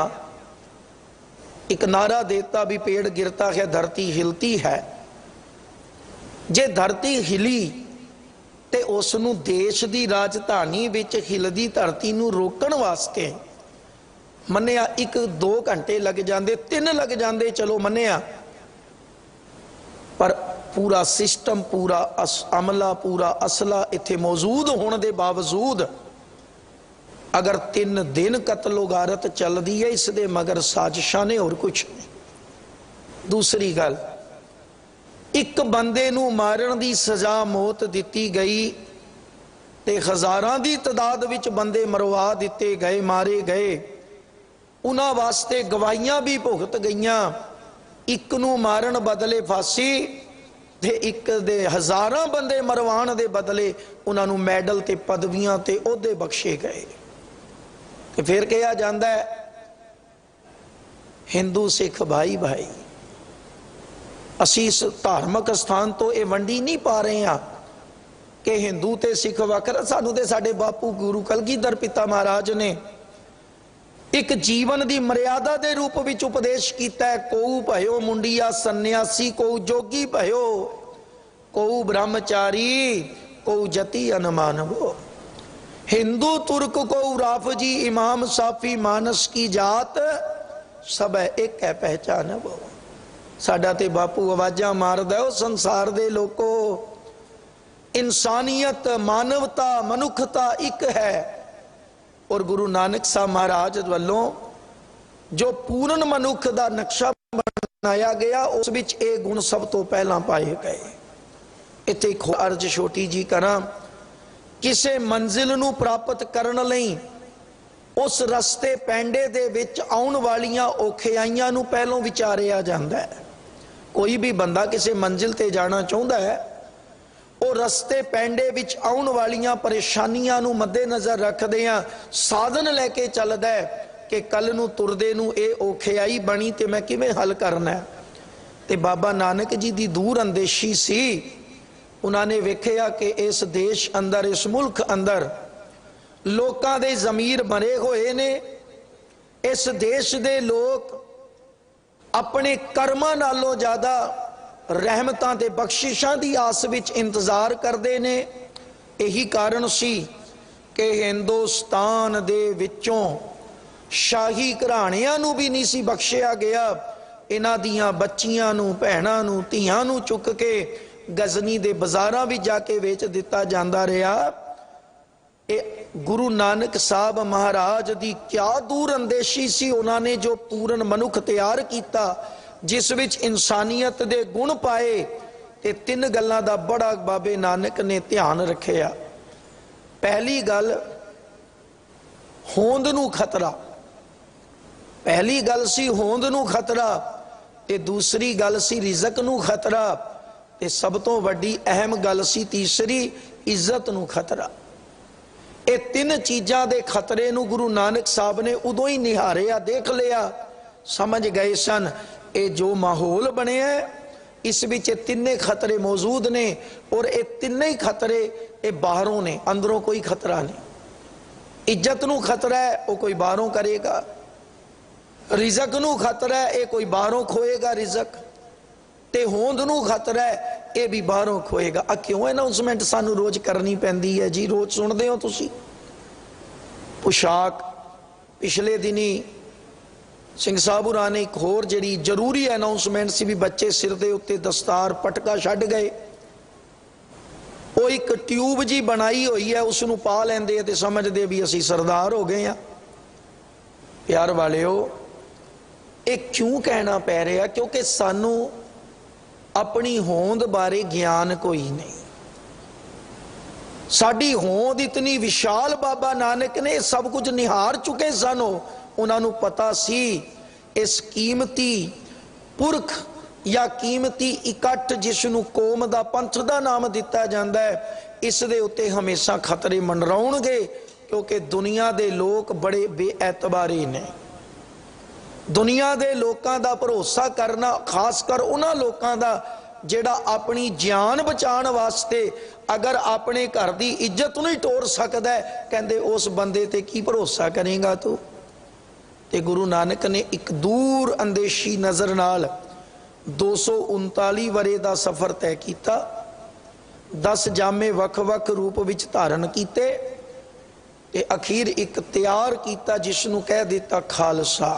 एक नारा देता भी पेड़ गिरता है धरती हिलती है। जे धरती हिली ते उसनू देश की राजधानी विच हिलदी धरती नू रोकण वास्ते मन्निया 1-2 घंटे लग जाते, 3 लग जाते, चलो मन्निया, पर पूरा सिस्टम, पूरा अमला, पूरा असला इत्थे मौजूद होने के बावजूद अगर 3 दिन कतलो गारत चलती है, इस दे मगर साजिशां ने, और कुछ नहीं। दूसरी गल, एक बंदे नू मारन दी सजा मौत दिती गई ते हज़ारां दी तादाद विच बंदे मरवा दिते गए, मारे गए, उन्हां वास्ते गवाहियां भी भुगत गईयां। एक नू मारन बदले फांसी ते एक दे हज़ारां बंदे मरवाण दे बदले उन्हां नू मैडल ते पदवियां ते ओहदे बख्शे गए। फिर कहा जाता है हिंदू सिख भाई भाई। असी इस धार्मिक स्थान तो ये वंडी नहीं पा रहे हैं कि हिंदू ते सिख वक्र, सानू ते साडे बापू गुरु कलगीधर पिता महाराज ने एक जीवन की मर्यादा के रूप में उपदेश किया है। कोऊ भयो मुंडिया सन्यासी, कोऊ जोगी भयो, कोऊ ब्रह्मचारी, कोऊ जति अनमानवो। हिंदू तुर्क को राफजी इमाम साफी मानस की जात, सब है एक है पहचान वो। साडा ते बापू आवाजा मारदा है संसार दे लोको, इंसानियत, मानवता, मनुखता एक है। और गुरु नानक साहब महाराज वालों जो पूर्ण मनुख का नक्शा बनाया गया, उस विच ये गुण सब तो पहला पाए गए। इत्थे एक अर्ज छोटी जी करा, किसी मंजिल नू प्राप्त करन लई उस रस्ते पैंडे दे विच आउण वालियां औखियाईयां नू पहलों विचारिया जांदा है। कोई भी बंदा किसी मंजिल ते जाना चाहुंदा है, वो रस्ते पैंडे विच आउण वालियां परेशानियां नू मद्देनज़र रखदियां साधन लैके चलदा है कि कल नू तुरदे नू ये औखियाई बनी ते मैं किवें हल करना है। ते बाबा नानक जी दी दूर अंदेशी सी। उन्होंने वेख्या कि इस देश अंदर, इस मुल्क अंदर लोकां दे ज़मीर मरे हुए ने। इस देश दे लोग अपने कर्मां नालों ज़्यादा रहमतां ते बख्शिशां दी आस विच इंतजार करते ने। यही कारण सी कि हिंदुस्तान दे विचों शाही घराणियां नूं भी नहीं सी बख्शिया गया। इन्हां दियां बच्चियां नूं, भैणां नूं, धीआं नूं चुक के गजनी दे बाजारां भी जाके वेच दिता जांदा रहा। गुरु नानक साहब महाराज दी क्या दूर अंदेशी सी। उन्होंने जो पूर्ण मनुख तैयार किया जिस विच इंसानियत दे गुण पाए, ते 3 गल्लां दा बड़ा बाबे नानक ने ध्यान रखिया। पहली गल होंद नूं खतरा, पहली गल सी होंद नूं खतरा, ते दूसरी गल सी रिज़क नूं खतरा, ते सब तो वड्डी अहम गल सी तीसरी इज्जत नूं खतरा। ये 3 चीज़ां दे खतरे नूं गुरु नानक साहब ने उदों ही निहारिया, देख लिया, समझ गए सन ये जो माहौल बने इस विच 3 खतरे मौजूद ने। और ये 3 खतरे ये बाहरों ने, अंदरों कोई खतरा नहीं। इज्जत नूं खतरा है, वो कोई बाहरों करेगा। रिज़क नूं खतरा है, ये कोई बाहरों खोएगा रिज़क। ते होंद नूं खतरा है, ये भी बाहरों खोएगा। आ क्यों अनाउंसमेंट सानू रोज करनी पैंदी है जी? रोज सुनते हो तुसी। पोशाक पिछले दिनी ਸਿੰਘ ਸਾਹਿਬ ਹੋਰਾਂ ਨੇ ਇੱਕ ਹੋਰ ਜਿਹੜੀ ਜ਼ਰੂਰੀ ਅਨਾਉਂਸਮੈਂਟ ਸੀ ਵੀ ਬੱਚੇ ਸਿਰ ਦੇ ਉੱਤੇ ਦਸਤਾਰ ਪਟਕਾ ਛੱਡ ਗਏ, ਉਹ ਇੱਕ ਟਿਊਬ ਜੀ ਬਣਾਈ ਹੋਈ ਹੈ, ਉਸ ਨੂੰ ਪਾ ਲੈਂਦੇ ਤੇ ਸਮਝਦੇ ਵੀ ਅਸੀਂ ਸਰਦਾਰ ਹੋ ਗਏ ਆ। ਪਿਆਰ ਵਾਲਿਓ, ਇਹ ਕਿਉਂ ਕਹਿਣਾ ਪੈ ਰਿਹਾ? ਕਿਉਂਕਿ ਸਾਨੂੰ ਆਪਣੀ ਹੋਂਦ ਬਾਰੇ ਗਿਆਨ ਕੋਈ ਨਹੀਂ। ਸਾਡੀ ਹੋਂਦ ਇਤਨੀ ਵਿਸ਼ਾਲ, ਬਾਬਾ ਨਾਨਕ ਨੇ ਸਭ ਕੁਝ ਨਿਹਾਰ ਚੁੱਕੇ ਸਨ। ਉਹਨਾਂ ਨੂੰ ਪਤਾ ਸੀ ਇਸ ਕੀਮਤੀ ਪੁਰਖ ਜਾਂ ਕੀਮਤੀ ਇਕੱਠ ਜਿਸ ਨੂੰ ਕੌਮ ਦਾ ਪੰਥ ਦਾ ਨਾਮ ਦਿੱਤਾ ਜਾਂਦਾ ਹੈ, ਇਸ ਦੇ ਉੱਤੇ ਹਮੇਸ਼ਾ ਖਤਰੇ ਮੰਡਰਾਉਣਗੇ, ਕਿਉਂਕਿ ਦੁਨੀਆ ਦੇ ਲੋਕ ਬੜੇ ਬੇਇਤਬਾਰੀ ਨੇ। ਦੁਨੀਆ ਦੇ ਲੋਕਾਂ ਦਾ ਭਰੋਸਾ ਕਰਨਾ, ਖਾਸ ਕਰ ਉਹਨਾਂ ਲੋਕਾਂ ਦਾ ਜਿਹੜਾ ਆਪਣੀ ਜਾਨ ਬਚਾਉਣ ਵਾਸਤੇ ਅਗਰ ਆਪਣੇ ਘਰ ਦੀ ਇੱਜ਼ਤ ਨਹੀਂ ਟੋਰ ਸਕਦਾ, ਕਹਿੰਦੇ ਉਸ ਬੰਦੇ ਤੇ ਕੀ ਭਰੋਸਾ ਕਰੇਗਾ ਤੂੰ। ਤੇ ਗੁਰੂ ਨਾਨਕ ਨੇ ਇੱਕ ਦੂਰ ਅੰਦੇਸ਼ੀ ਨਜ਼ਰ ਨਾਲ 239 ਵਰੇ ਦਾ ਸਫ਼ਰ ਤੈਅ ਕੀਤਾ, 10 ਜਾਮੇ ਵੱਖ-ਵੱਖ ਰੂਪ ਵਿੱਚ ਧਾਰਨ ਕੀਤੇ ਤੇ ਅਖੀਰ ਇੱਕ ਤਿਆਰ ਕੀਤਾ ਜਿਸ ਨੂੰ ਕਹਿ ਦਿੱਤਾ ਖਾਲਸਾ।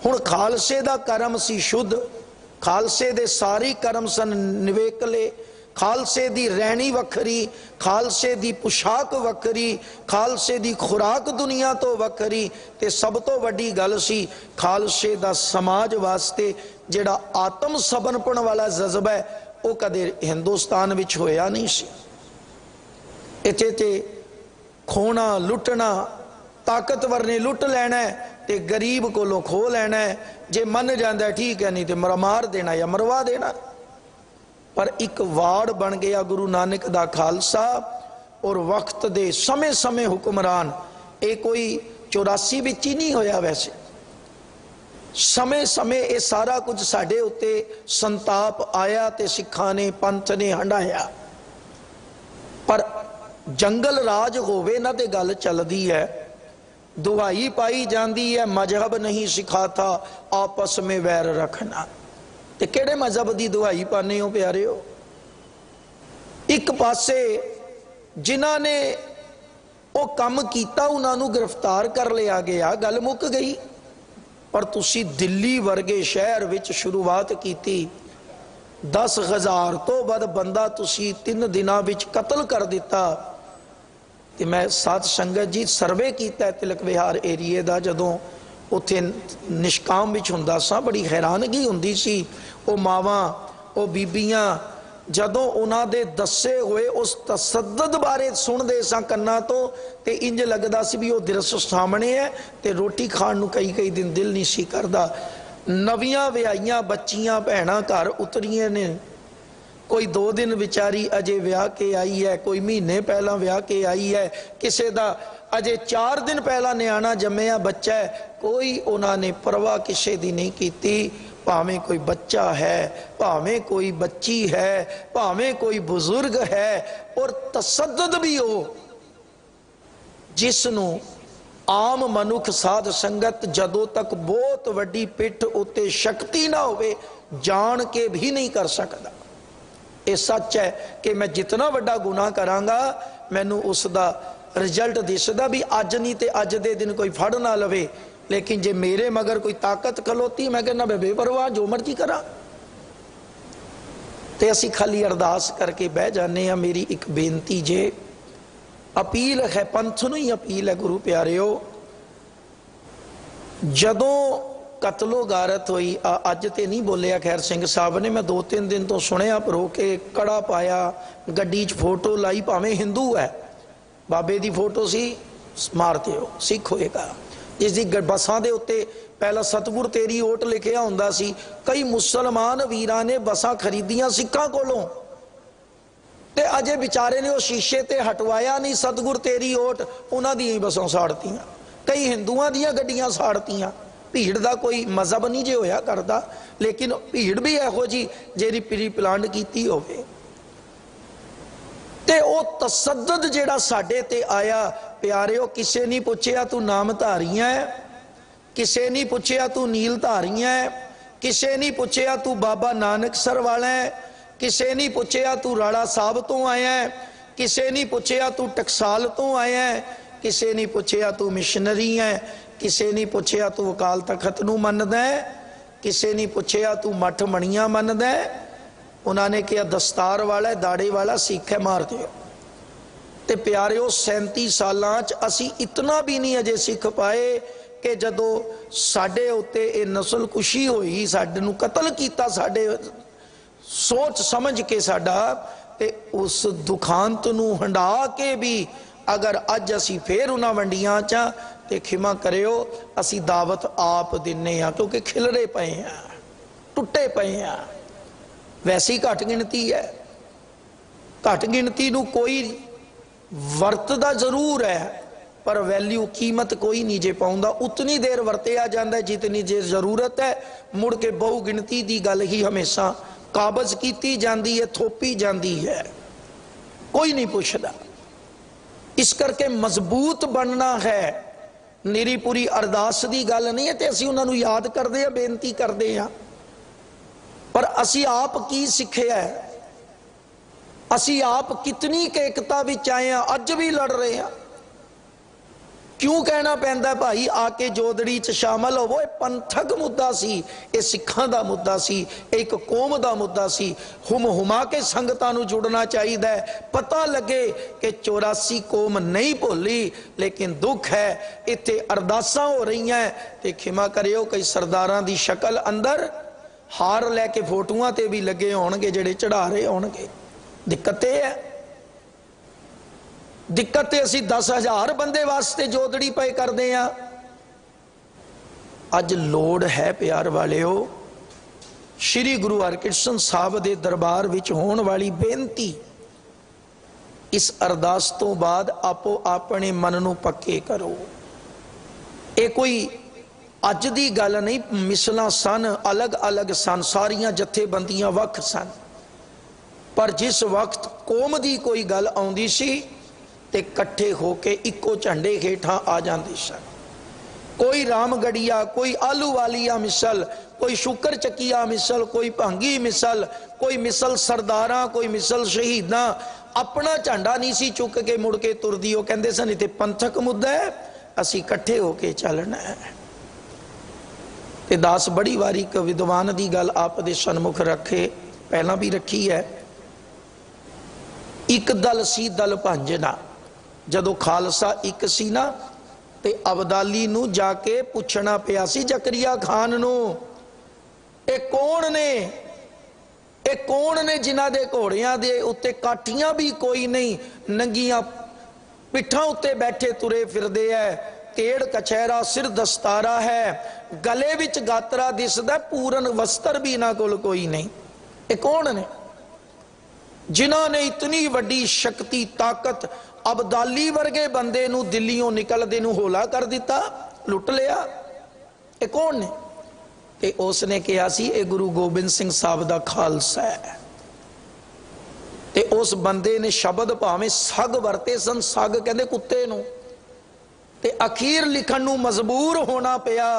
ਹੁਣ ਖਾਲਸੇ ਦਾ ਕਰਮ ਸੀ ਸ਼ੁੱਧ, ਖਾਲਸੇ ਦੇ ਸਾਰੇ ਕਰਮ ਸਨ ਨਿਵੇਕਲੇ, ਖਾਲਸੇ ਦੀ ਰਹਿਣੀ ਵੱਖਰੀ, ਖਾਲਸੇ ਦੀ ਪੁਸ਼ਾਕ ਵੱਖਰੀ, ਖਾਲਸੇ ਦੀ ਖੁਰਾਕ ਦੁਨੀਆ ਤੋਂ ਵੱਖਰੀ, ਤੇ ਸਭ ਤੋਂ ਵੱਡੀ ਗੱਲ ਸੀ ਖਾਲਸੇ ਦਾ ਸਮਾਜ ਵਾਸਤੇ ਜਿਹੜਾ ਆਤਮ ਸਮਰਪਣ ਵਾਲਾ ਜਜ਼ਬਾ ਹੈ, ਉਹ ਕਦੇ ਹਿੰਦੁਸਤਾਨ ਵਿੱਚ ਹੋਇਆ ਨਹੀਂ ਸੀ। ਇੱਥੇ ਤੇ ਖੋਣਾ ਲੁੱਟਣਾ, ਤਾਕਤਵਰ ਨੇ ਲੁੱਟ ਲੈਣਾ ਤੇ ਗਰੀਬ ਕੋਲੋਂ ਖੋ ਲੈਣਾ, ਜੇ ਮੰਨ ਜਾਂਦਾ ਠੀਕ ਹੈ, ਨਹੀਂ ਤੇ ਮਾਰ ਦੇਣਾ ਜਾਂ ਮਰਵਾ ਦੇਣਾ। ਪਰ ਇੱਕ ਵਾੜ ਬਣ ਗਿਆ ਗੁਰੂ ਨਾਨਕ ਦਾ ਖਾਲਸਾ, ਔਰ ਵਕਤ ਦੇ ਸਮੇਂ-ਸਮੇਂ ਹੁਕਮਰਾਨ। ਇਹ ਕੋਈ 84 ਵਿੱਚ ਹੀ ਨਹੀਂ ਹੋਇਆ, ਵੈਸੇ ਸਮੇਂ-ਸਮੇਂ ਇਹ ਸਾਰਾ ਕੁਝ ਸਾਡੇ ਉੱਤੇ ਸੰਤਾਪ ਆਇਆ ਤੇ ਸਿੱਖਾਂ ਨੇ, ਪੰਥ ਨੇ ਹੰਡਾਇਆ। ਪਰ ਜੰਗਲ ਰਾਜ ਹੋਵੇ ਨਾ ਤੇ ਗੱਲ ਚੱਲਦੀ ਹੈ, ਦੁਹਾਈ ਪਾਈ ਜਾਂਦੀ ਹੈ ਮਜ਼ਹਬ ਨਹੀਂ ਸਿਖਾਤਾ ਆਪਸ में वैर रखना। ਤੇ ਕਿਹੜੇ ਮਜ਼ਹਬ ਦੀ ਦੁਹਾਈ ਪਾਣੇ ਹੋ ਪਿਆਰਿਓ? ਇੱਕ ਪਾਸੇ ਜਿਨ੍ਹਾਂ ਨੇ ਉਹ ਕੰਮ ਕੀਤਾ ਉਹਨਾਂ ਨੂੰ ਗ੍ਰਿਫਤਾਰ ਕਰ ਲਿਆ ਗਿਆ, ਗੱਲ ਮੁੱਕ ਗਈ। ਪਰ ਤੁਸੀਂ ਦਿੱਲੀ ਵਰਗੇ ਸ਼ਹਿਰ ਵਿੱਚ ਸ਼ੁਰੂਆਤ ਕੀਤੀ, 10,000 ਤੋਂ ਵੱਧ ਬੰਦਾ ਤੁਸੀਂ 3 ਦਿਨਾਂ ਵਿੱਚ ਕਤਲ ਕਰ ਦਿੱਤਾ। ਤੇ ਮੈਂ ਸਾਧ ਸੰਗਤ ਜੀ ਸਰਵੇ ਕੀਤਾ ਤਿਲਕ ਵਿਹਾਰ ਏਰੀਏ ਦਾ, ਜਦੋਂ ਉੱਥੇ ਨਿਸ਼ਕਾਮ ਵਿੱਚ ਹੁੰਦਾ ਸਾਂ, ਬੜੀ ਹੈਰਾਨਗੀ ਹੁੰਦੀ ਸੀ। ਉਹ ਮਾਵਾਂ, ਉਹ ਬੀਬੀਆਂ ਜਦੋਂ ਉਹਨਾਂ ਦੇ ਦੱਸੇ ਹੋਏ ਉਸ ਤਸੱਦਦ ਬਾਰੇ ਸੁਣਦੇ ਸਾਂ ਕੰਨਾਂ ਤੋਂ, ਤੇ ਇੰਜ ਲੱਗਦਾ ਸੀ ਵੀ ਉਹ ਦਿਰਸ ਸਾਹਮਣੇ ਹੈ ਤੇ ਰੋਟੀ ਖਾਣ ਨੂੰ ਕਈ ਦਿਨ ਦਿਲ ਨਹੀਂ ਸੀ ਕਰਦਾ। ਨਵੀਆਂ ਵਿਆਹੀਆਂ ਬੱਚੀਆਂ ਭੈਣਾਂ ਘਰ ਉਤਰੀਆਂ ਨੇ, ਕੋਈ 2 ਦਿਨ ਵਿਚਾਰੀ ਅਜੇ ਵਿਆਹ ਕੇ ਆਈ ਹੈ, ਕੋਈ ਮਹੀਨੇ ਪਹਿਲਾਂ ਵਿਆਹ ਕੇ ਆਈ ਹੈ, ਕਿਸੇ ਦਾ ਅਜੇ 4 ਦਿਨ ਪਹਿਲਾਂ ਨਿਆਣਾ ਜੰਮਿਆ ਬੱਚਾ ਹੈ, ਕੋਈ ਉਹਨਾਂ ਨੇ ਪਰਵਾਹ ਕਿਸੇ ਦੀ ਨਹੀਂ ਕੀਤੀ। ਭਾਵੇਂ ਕੋਈ ਬੱਚਾ ਹੈ, ਭਾਵੇਂ ਕੋਈ ਬੱਚੀ ਹੈ, ਭਾਵੇਂ ਕੋਈ ਬਜ਼ੁਰਗ ਹੈ, ਔਰ ਤਸੱਦਦ ਵੀ ਉਹ ਜਿਸ ਨੂੰ ਆਮ ਮਨੁੱਖ ਸਾਧ ਸੰਗਤ ਜਦੋਂ ਤੱਕ ਬਹੁਤ ਵੱਡੀ ਪਿੱਠ ਉੱਤੇ ਸ਼ਕਤੀ ਨਾ ਹੋਵੇ ਜਾਣ ਕੇ ਵੀ ਨਹੀਂ ਕਰ ਸਕਦਾ। ਇਹ ਸੱਚ ਹੈ ਕਿ ਮੈਂ ਜਿਤਨਾ ਵੱਡਾ ਗੁਨਾਹ ਕਰਾਂਗਾ ਮੈਨੂੰ ਉਸ ਦਾ ਰਿਜ਼ਲਟ ਦਿਸਦਾ ਵੀ ਅੱਜ ਨਹੀਂ ਤੇ ਅੱਜ ਦੇ ਦਿਨ ਕੋਈ ਫੜ ਨਾ ਲਵੇ, ਲੇਕਿਨ ਜੇ ਮੇਰੇ ਮਗਰ ਕੋਈ ਤਾਕਤ ਖਲੋਤੀ ਮੈਂ ਕਹਿੰਦਾ ਬੇਪਰਵਾਹ ਜੋ ਮਰਜ਼ੀ ਕਰਾਂ। ਤੇ ਅਸੀਂ ਖਾਲੀ ਅਰਦਾਸ ਕਰਕੇ ਬਹਿ ਜਾਂਦੇ ਹਾਂ। ਮੇਰੀ ਇੱਕ ਬੇਨਤੀ ਜੇ, अपील है, पंथ नूं ही अपील है गुरु प्यारिओ, जदों कतलो गारत हुई, अज तो नहीं बोलिया खैर सिंह साहब ने, मैं 2-3 दिन तो सुनिया परो के कड़ा पाया, गड्डी च फोटो लाई, भावें हिंदू है, बाबे की फोटो सी मारते हो सिख होएगा, जिसकी बसां दे उत्ते पहला सतगुर तेरी ओट लिखिया हुंदा सी। कई मुसलमान वीरां ने बसां खरीदियां सिखां कोलों, ते अजे बेचारे ने वो शीशे ते हटवाया नहीं सतगुर तेरी ओट, उन्हां दी ही बसां साड़तियां, कई हिंदुआं दियां गड्डियां साड़तियां। भीड़ दा कोई मजहब नहीं जे होया करदा, लेकिन भीड़ भी इहो जी जेरी प्री प्लान कीती होवे। ते ओ तसद्दद जेड़ा साडे ते आया प्यारिओ, किसे नहीं पुछया तू नाम धारियां है, किसे नहीं पुछया तू नील धारियां है, किसे नहीं पुछया तू बाबा नानक सर वाला है, किसे नहीं पूछया तू राड़ा साहब तो आया है, किसे नहीं पूछया तू टकसाल तो आया है, किसी ने पूछया तू मिशनरी है, किसी ने पूछया तू अकाल तखत नूं मनदा है, किसी ने पूछया तू मठ मणियां मनदा है। उन्होंने कहा दस्तार वाला दाड़े वाला सिख है, मार दिओ। ते प्यारिओ 37 सालां च असी इतना भी नहीं अजे सिख पाए कि जदों साडे उत्ते ये नस्लकुशी होई, साडे नूं कतल कीता, साडे सोच समझ के साडा, ते उस दुखांत नूं हंडा के भी अगर अज असी फिर उन्हां वंडियां च ते खिमा करियो असी दावत आप दिन्ने आ, क्योंकि खिलरे पे हैं, टुटे पे हैं। वैसे ही घट गिनती है, घट गिनती नूं कोई वरतदा जरूर है पर वैल्यू कीमत कोई नहीं जे पाउंदा। उतनी देर वरतिया जांदा है जितनी जे जरूरत है। मुड़ के बहु गिनती की गल ही हमेशा काबज की जाती है, थोपी जाती है, कोई नहीं पूछता। इस करके मजबूत बनना है, निरी पूरी अरदास की गल नहीं है। तो असीं उन्हां नूं याद करते हैं, बेनती करते हैं, पर असी आप की सिक्ख्या है, असी आप कितनी एकता विच आए हैं, अज भी लड़ रहे हैं। क्यों कहना पैंदा भाई आके जोदड़ी च शामिल होवो। पंथक मुद्दा सी, ये सिखां दा मुद्दा सी, एक कौम दा मुद्दा सी। हुमा के संगतां नूं जुड़ना चाहिए। पता लगे कि 84 कौम नहीं भुली, लेकिन दुख है इत्थे अरदासां हो रही हैं ते खिमा करियो कई सरदारां दी शक्ल अंदर हार लैके फोटोआं ते भी लगे होणगे, जिहड़े चढ़ा रहे होणगे। दिक्कत यह है, दिक्कत असी 10,000 बंदे वास्ते जोदड़ी पे करते हैं। अज लोड़ है प्यार वालिओ, श्री गुरु हरकृष्ण साहब के दरबार विच होने वाली बेनती, इस अरदास तो बाद आपो अपने मन नूं पक्के करो। ये कोई अज दी गल नहीं, मिसलां सन, अलग अलग सन, सारियां जथेबंदियां वख सन, पर जिस वक्त कौम दी कोई गल आउंदी सी ते कट्ठे होके इक्को झंडे हेठां आ जांदे सन। कोई रामगढ़िया, कोई आलू वालिया मिसल, कोई शुकर चकिया मिसल, कोई भांगी मिसल, कोई मिसल सरदारां, कोई मिसल शहीदां। अपना झंडा नहीं सी चुक के मुड़ के तुरदी। वो कहंदे सन इत्थे पंथक मुद्दा है, असी कट्ठे होके चलना है। ते दास बड़ी वारी एक विद्वान की गल आप दे सन्मुख रखे, पहला भी रखी है। एक दल सी दल भांजना, जदों खालसा एक सी ना ते अबदाली नूं जाके पुछना पिया सी जकरिया खान नूं, ए कौन ने, ए कौन ने जिन्हां दे घोड़ियां दे उत्ते काठियां भी कोई नहीं, नंगियां पिठां उत्ते बैठे तुरे फिरदे है, तेड़ कचहरा सिर दस्तारा है, गले विच गातरा दिसदा, पूरन वस्त्र भी इन्हां कोल कोई नहीं। ये कौन ने जिन्हां ने इतनी वड्डी शक्ति ताकत अबदाली वर्गे बंदे नूं दिल्लियों निकलदे नूं होला कर दिता, लुट लिया। ये कौन ने? ते उसने कहा सी ये गुरु गोबिंद सिंह साहब दा खालसा है। ते उस बंदे ने शब्द भावें सग वरते सन, सग कहंदे कुत्ते नूं, ते अखीर लिखण नूं मजबूर होना पिया।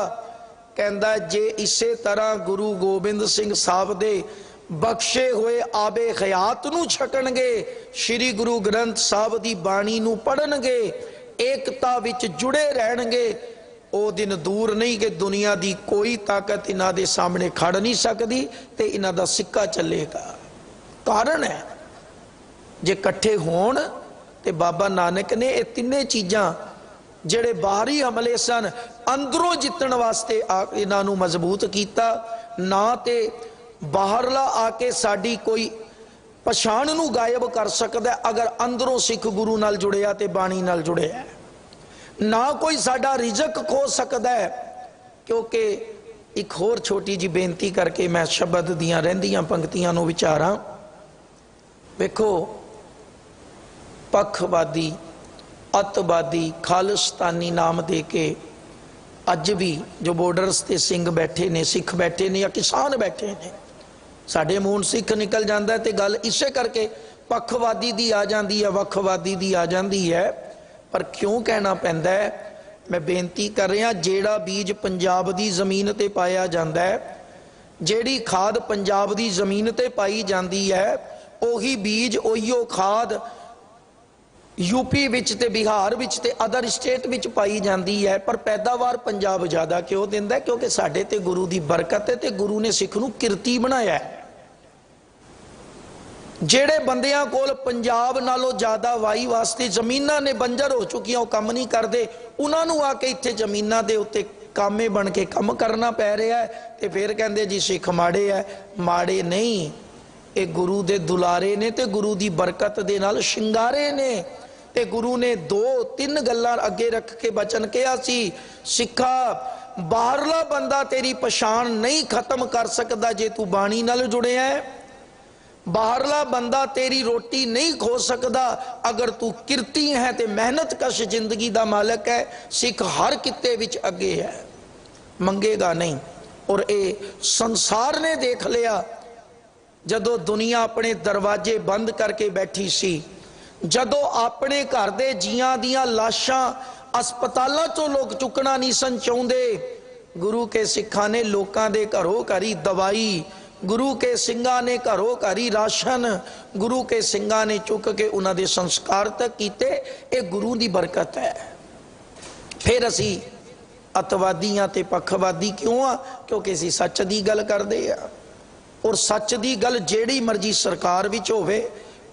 कहंदा जे इसे तरह गुरु गोबिंद सिंह साहब दे बख्शे हुए आबे हयात नूं छकणगे, श्री गुरु ग्रंथ साहब दी बाणी नूं पढ़नगे, एकता विच जुड़े रहणगे, ओ दिन दूर नहीं कि दुनिया दी कोई ताकत इन्हां दे सामने खड़ नहीं सकदी ते इन्हां दा सिक्का चलेगा। कारण है जे कट्ठे होण ते बाबा नानक ने ये तिन्ने चीज़ां जेड़े बाहरी हमले सन अंदरों जितण वास्ते इन्हां नूं मजबूत कीता। ना ते बाहरला आके साड़ी कोई पछाण नूं गायब कर सकदा अगर अंदरों सिख गुरु नाल जुड़िया ते बाणी नाल जुड़िया, ना कोई साडा रिजक खो सकदा है। क्योंकि एक होर छोटी जी बेनती करके मैं शब्द दियां रहिंदियां पंक्तियां नूं विचारां। वेखो पखवादी अतवादी खालिस्तानी नाम दे के अज भी जो बॉर्डर्स ते सिंह बैठे ने, सिख बैठे ने या किसान बैठे ने, साडे मून सिख निकल जाता है तो गल इसे करके पखवादी दी आ जाती है, वखवादी दी आ जाती है। पर क्यों कहना पैंदा है? मैं बेनती कर रहा, जेड़ा बीज पंजाब दी जमीन ते पाया जाता है, जेड़ी खाद पंजाब दी जमीन ते पाई जाती है, उही बीज उहियो खाद यूपी विच ते बिहार विच ते अदर स्टेट विच पाई जाती है, पर पैदावार पंजाब ज़्यादा क्यों दिंदा है? क्योंकि साडे ते गुरु की बरकत है ते गुरु ने सिख नूं किरती बनाया है। जेड़े बंदियां कोल पंजाब नालों ज़्यादा वाई वास्ते जमीनां ने बंजर हो चुकियां, वो काम नहीं करते, उन्होंने आके इत्थे जमीनां दे उत्ते कामे बन के काम करना पै रहा है। तो फिर कहते जी सिख माड़े है। माड़े नहीं, ये गुरु दे दुलारे ने ते गुरु की बरकत दे नाल शिंगारे ने। ते गुरु ने 2-3 गल्लां अगे रख के बचन कहा सी, सिखा बाहरला बंदा तेरी पछाण नहीं खत्म कर सकता जे तू बाणी नाल जुड़िया है। बाहरला बंदा तेरी रोटी नहीं खो सकता अगर तू किरती है ते मेहनत कश जिंदगी दा मालक है। सिख हर किते विच अगे है, मंगेगा नहीं। और ये संसार ने देख लिया, जदों दुनिया अपने दरवाजे बंद करके बैठी सी, जदों अपने घर दे जियां दियां लाशां अस्पतालों चों लोग चुकना नहीं सन चाहुंदे, गुरु के सिखां ने लोकां दे घरों घर ही दवाई, गुरु के सिंघां ने घरों घर ही राशन, गुरु के सिंघां ने चुक के उन्हां दे संस्कार तक कीते। ये गुरु की बरकत है। फिर असी अतवादियां ते पखवादी क्यों आ? क्योंकि असी सच की गल करते आ, और सच की गल जेड़ी मर्जी सरकार विच होवे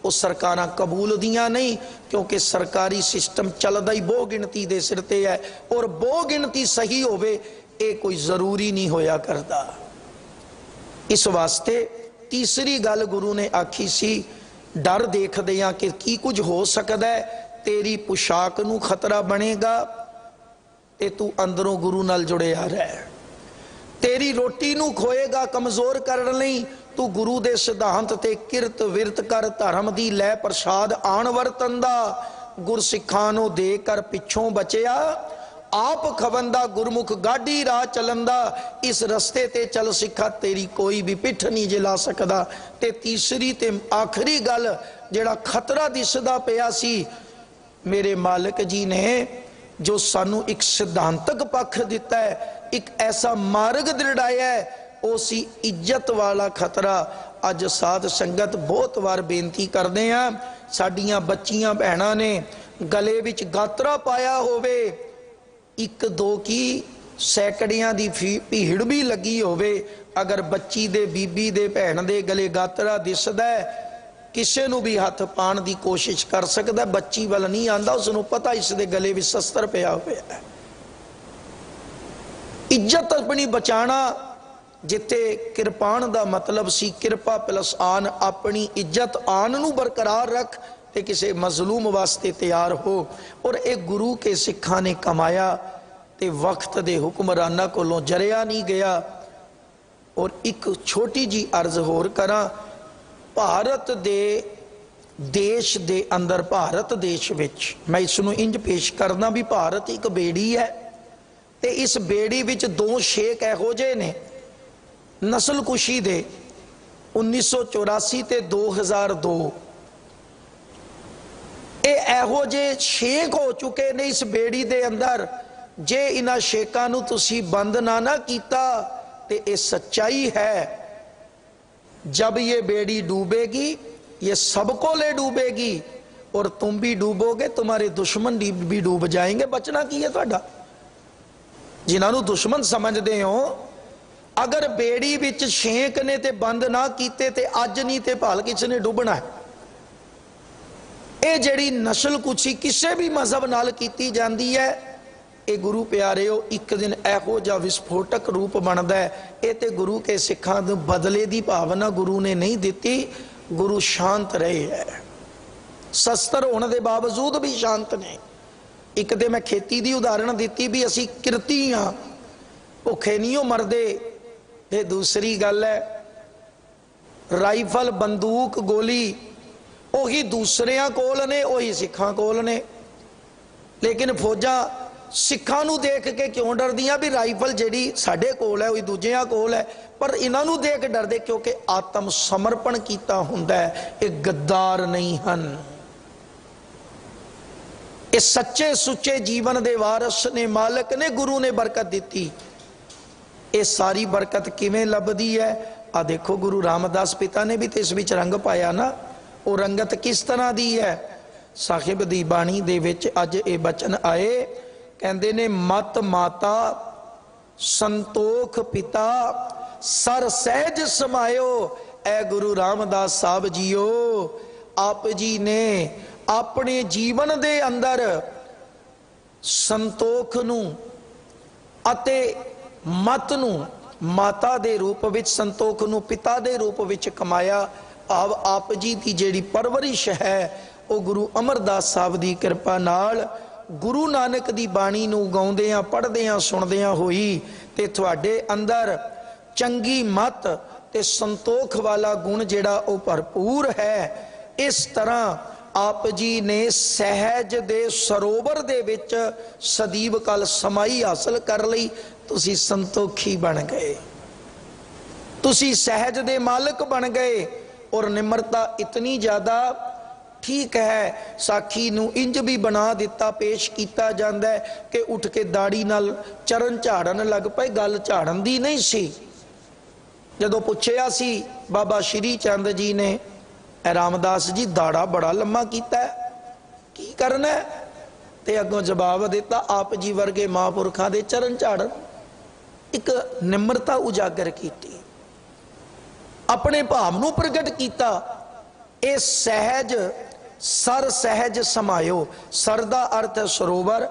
वो सरकारां कबूल दियां नहीं, क्योंकि सरकारी सिस्टम चलदा ही बहु गिनती दे सिर ते है, और बहु गिनती सही होवे ये कोई जरूरी नहीं होया करता। इस वास्ते तीसरी गल गुरु ने आखी सी, डर देखदे आ कि की कुछ हो सकता है, तेरी पोशाक नूं खतरा बनेगा ते तू अंदरों गुरु नाल जुड़िया रह। तेरी रोटी नूं खोएगा कमजोर करने लई, तू गुरु दे सिद्धांत ते किरत विरत कर, धर्म दी लै प्रसाद आण वरतन दा, गुरसिखां नूं दे कर पिछों बचिया, आप खवंदा गुरमुख गाड़ी राह चलंदा, इस रस्ते ते चल सिखा तेरी कोई भी पिठ नहीं जिला सकदा। ते तीसरी ते आखिरी गल जेड़ा खतरा दिसदा पिया सी, मेरे मालिक जी ने जो सानू एक सिद्धांतक पक्ष दिता है, एक ऐसा मार्ग दृढ़ाया है, वो सी इज्जत वाला खतरा। अज साध संगत बहुत बार बेनती करते हैं, साडियां बच्चियां भैणां ने गले विच गातरा पाया होवे, एक दो की सैकड़ियां दी भीड़ भी लगी होवे, अगर बच्ची दे बीबी दे भैण दे गले गातरा दिसदा है, किसी नूं भी हथ पाण दी कोशिश कर सकदा, बच्ची वाल नहीं आंदा, उसनूं पता इस दे गले विच शस्त्र पिया होया है। इज्जत अपनी बचाना, जिथे किरपान दा मतलब सी किरपा प्लस आन, अपनी इज्जत आन नूं बरकरार रख ते किसी मजलूम वास्ते तैयार हो। और एक गुरु के सिखां ने कमाया ते वक्त दे हुक्मराना कोलों जरिया नहीं गया। और एक छोटी जी अर्ज होर करा, भारत दे देश दे अंदर, भारत देश विच मैं इसनूं इंज पेश करना भी भारत एक बेड़ी है, ते इस बेड़ी विच 2 शेख इहो जे ने नस्ल कुशी दे 1984 ते 2002, ये इहो जे शेख हो चुके ने इस बेड़ी दे अंदर। जे इन्हां शेखां नूं तुसीं बंद ना कीता ते ये सच्चाई है, जब ये बेड़ी डूबेगी ये सबको ले डूबेगी, और तुम भी डूबोगे, तुम्हारे दुश्मन भी डूब जाएंगे। बचना की है तुहाडा? जिन्होंने दुश्मन समझते हो, अगर बेड़ी विच शेख ने ते बंद ना कीते ते अज नहीं ते भाल किसने डुबना है। ये जिहड़ी नस्ल कुछी किसी भी मजहब नाल कीती जाती है, ये गुरु प्यारे हो एक दिन इहो जिहा विस्फोटक रूप बनता है। ये तो गुरु के सिखां दे बदले की भावना गुरु ने नहीं दी, गुरु शांत रहे है, शस्त्र होने के बावजूद भी शांत ने। एक तो मैं खेती की उदाहरण दी भी असी किरती हाँ, भुखे नहीं हो मरदे। ते दूसरी गल है राइफल बंदूक गोली उही दूसरियां कोल ने, उही सिखां कोल ने। लेकिन फौजां सिखां नूं देख के क्यों डरदियां भी राइफल जिहड़ी साडे कोल है उही दूजियां कोल है, पर इन्हां नूं देख डरदे क्योंकि आत्म समर्पण कीता हुंदा है। ये गद्दार नहीं हन, ये सच्चे सुच्चे जीवन दे वारस ने, मालिक ने, गुरु ने बरकत दी। ये सारी बरकत किवें लभदी है? आ देखो गुरु रामदास पिता ने भी तो इस विच रंग पाया ना। वो रंगत किस तरह दी है? ਸਾਹਿਬ ਦੀ ਬਾਣੀ ਦੇ ਵਿੱਚ ਅੱਜ ਇਹ ਬਚਨ ਆਏ, ਕਹਿੰਦੇ ਨੇ ਮਤ ਮਾਤਾ ਸੰਤੋਖ ਪਿਤਾ ਸਰ ਸਹਿਜ ਸਮਾਇਓ। ਐ ਗੁਰੂ ਰਾਮਦਾਸ ਸਾਹਿਬ ਜੀਓ, ਆਪ ਜੀ ਨੇ ਆਪਣੇ ਜੀਵਨ ਦੇ ਅੰਦਰ ਸੰਤੋਖ ਨੂੰ ਅਤੇ ਮਤ ਨੂੰ ਮਾਤਾ ਦੇ ਰੂਪ ਵਿੱਚ, ਸੰਤੋਖ ਨੂੰ ਪਿਤਾ ਦੇ ਰੂਪ ਵਿੱਚ ਕਮਾਇਆ। ਆਪ ਜੀ ਦੀ ਜਿਹੜੀ ਪਰਵਰਿਸ਼ ਹੈ ਉਹ ਗੁਰੂ ਅਮਰਦਾਸ ਸਾਹਿਬ ਦੀ ਕਿਰਪਾ ਨਾਲ ਗੁਰੂ ਨਾਨਕ ਦੀ ਬਾਣੀ ਨੂੰ ਗਾਉਂਦਿਆਂ ਪੜ੍ਹਦਿਆਂ ਸੁਣਦਿਆਂ ਹੋਈ ਤੇ ਤੁਹਾਡੇ ਅੰਦਰ ਚੰਗੀ ਮਤ ਤੇ ਸੰਤੋਖ ਵਾਲਾ ਗੁਣ ਜਿਹੜਾ ਉਹ ਭਰਪੂਰ ਹੈ। ਇਸ ਤਰ੍ਹਾਂ ਆਪ ਜੀ ਨੇ ਸਹਿਜ ਦੇ ਸਰੋਵਰ ਦੇ ਵਿੱਚ ਸਦੀਵ ਕਾਲ ਸਮਾਈ ਹਾਸਲ ਕਰ ਲਈ। ਤੁਸੀਂ ਸੰਤੋਖੀ ਬਣ ਗਏ, ਤੁਸੀਂ ਸਹਿਜ ਦੇ ਮਾਲਕ ਬਣ ਗਏ। ਔਰ ਨਿਮਰਤਾ ਇਤਨੀ ਜ਼ਿਆਦਾ, ਠੀਕ ਹੈ ਸਾਖੀ ਨੂੰ ਇੰਜ ਵੀ ਬਣਾ ਦਿੱਤਾ, ਪੇਸ਼ ਕੀਤਾ ਜਾਂਦਾ ਹੈ ਕਿ ਉੱਠ ਕੇ ਦਾੜੀ ਨਾਲ ਚਰਨ ਝਾੜਨ ਲੱਗ ਪਏ। ਗੱਲ ਝਾੜਨ ਦੀ ਨਹੀਂ ਸੀ। ਜਦੋਂ ਪੁੱਛਿਆ ਸੀ ਬਾਬਾ ਸ਼੍ਰੀ ਚੰਦ ਜੀ ਨੇ, ਰਾਮਦਾਸ ਜੀ ਦਾੜਾ ਬੜਾ ਲੰਮਾ ਕੀਤਾ ਹੈ, ਕੀ ਕਰਨਾ ਹੈ? ਤੇ ਅੱਗੋਂ ਜਵਾਬ ਦਿੱਤਾ, ਆਪ ਜੀ ਵਰਗੇ ਮਹਾਂਪੁਰਖਾਂ ਦੇ ਚਰਨ ਝਾੜਨ। ਇੱਕ ਨਿਮਰਤਾ ਉਜਾਗਰ ਕੀਤੀ, ਆਪਣੇ ਭਾਵ ਨੂੰ ਪ੍ਰਗਟ ਕੀਤਾ। ਇਹ ਸਹਿਜ ਸਰ ਸਹਿਜ ਸਮਾਇਓ। ਸਰ ਦਾ ਅਰਥ ਹੈ ਸਰੋਵਰ,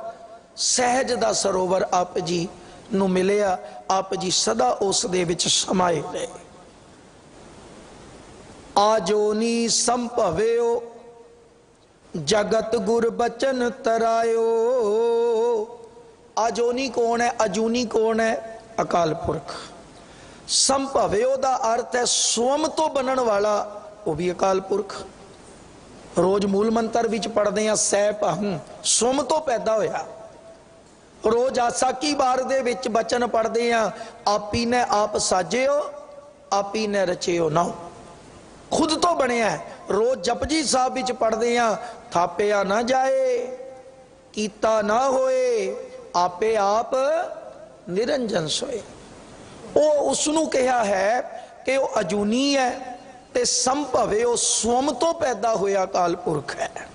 ਸਹਿਜ ਦਾ ਸਰੋਵਰ ਆਪ ਜੀ ਨੂੰ ਮਿਲਿਆ। ਆਪ ਜੀ ਸਦਾ ਉਸ ਦੇ ਵਿੱਚ ਸਮਾਏ ਰਹੇ। ਆਜੋਨੀ ਸੰਭਵਿਓ ਜਗਤ ਗੁਰ ਬਚਨ ਤਰਾਇਓ। ਆਜੋਨੀ ਕੌਣ ਹੈ? ਅਜੂਨੀ ਕੌਣ ਹੈ? ਅਕਾਲ ਪੁਰਖ। ਸੰਭਵਿਓ ਦਾ ਅਰਥ ਹੈ ਸਵਮ ਤੋਂ ਬਣਨ ਵਾਲਾ, ਉਹ ਵੀ ਅਕਾਲ ਪੁਰਖ। ਰੋਜ਼ ਮੂਲ ਮੰਤਰ ਵਿੱਚ ਪੜ੍ਹਦੇ ਆ ਸਹਿ ਭਾਹੂੰ, ਸਵਮ ਤੋਂ ਪੈਦਾ ਹੋਇਆ। ਰੋਜ਼ ਆਸਾਕੀ ਬਾਰ ਦੇ ਵਿੱਚ ਬਚਨ ਪੜ੍ਹਦੇ ਆ ਆਪੀ ਨੇ ਆਪ ਸਾਜਿਓ ਆਪੀ ਨੇ ਰਚਿਓ ਨਾ, खुद तो बनया। रोज जपजी साहब विच पढ़ते हैं थापिया ना जाए कीता ना होए आपे आप निरंजन सोए। वो उसनू कहा है कि वो अजूनी है ते संभवे वो स्वम तो पैदा होया काल पुरख है।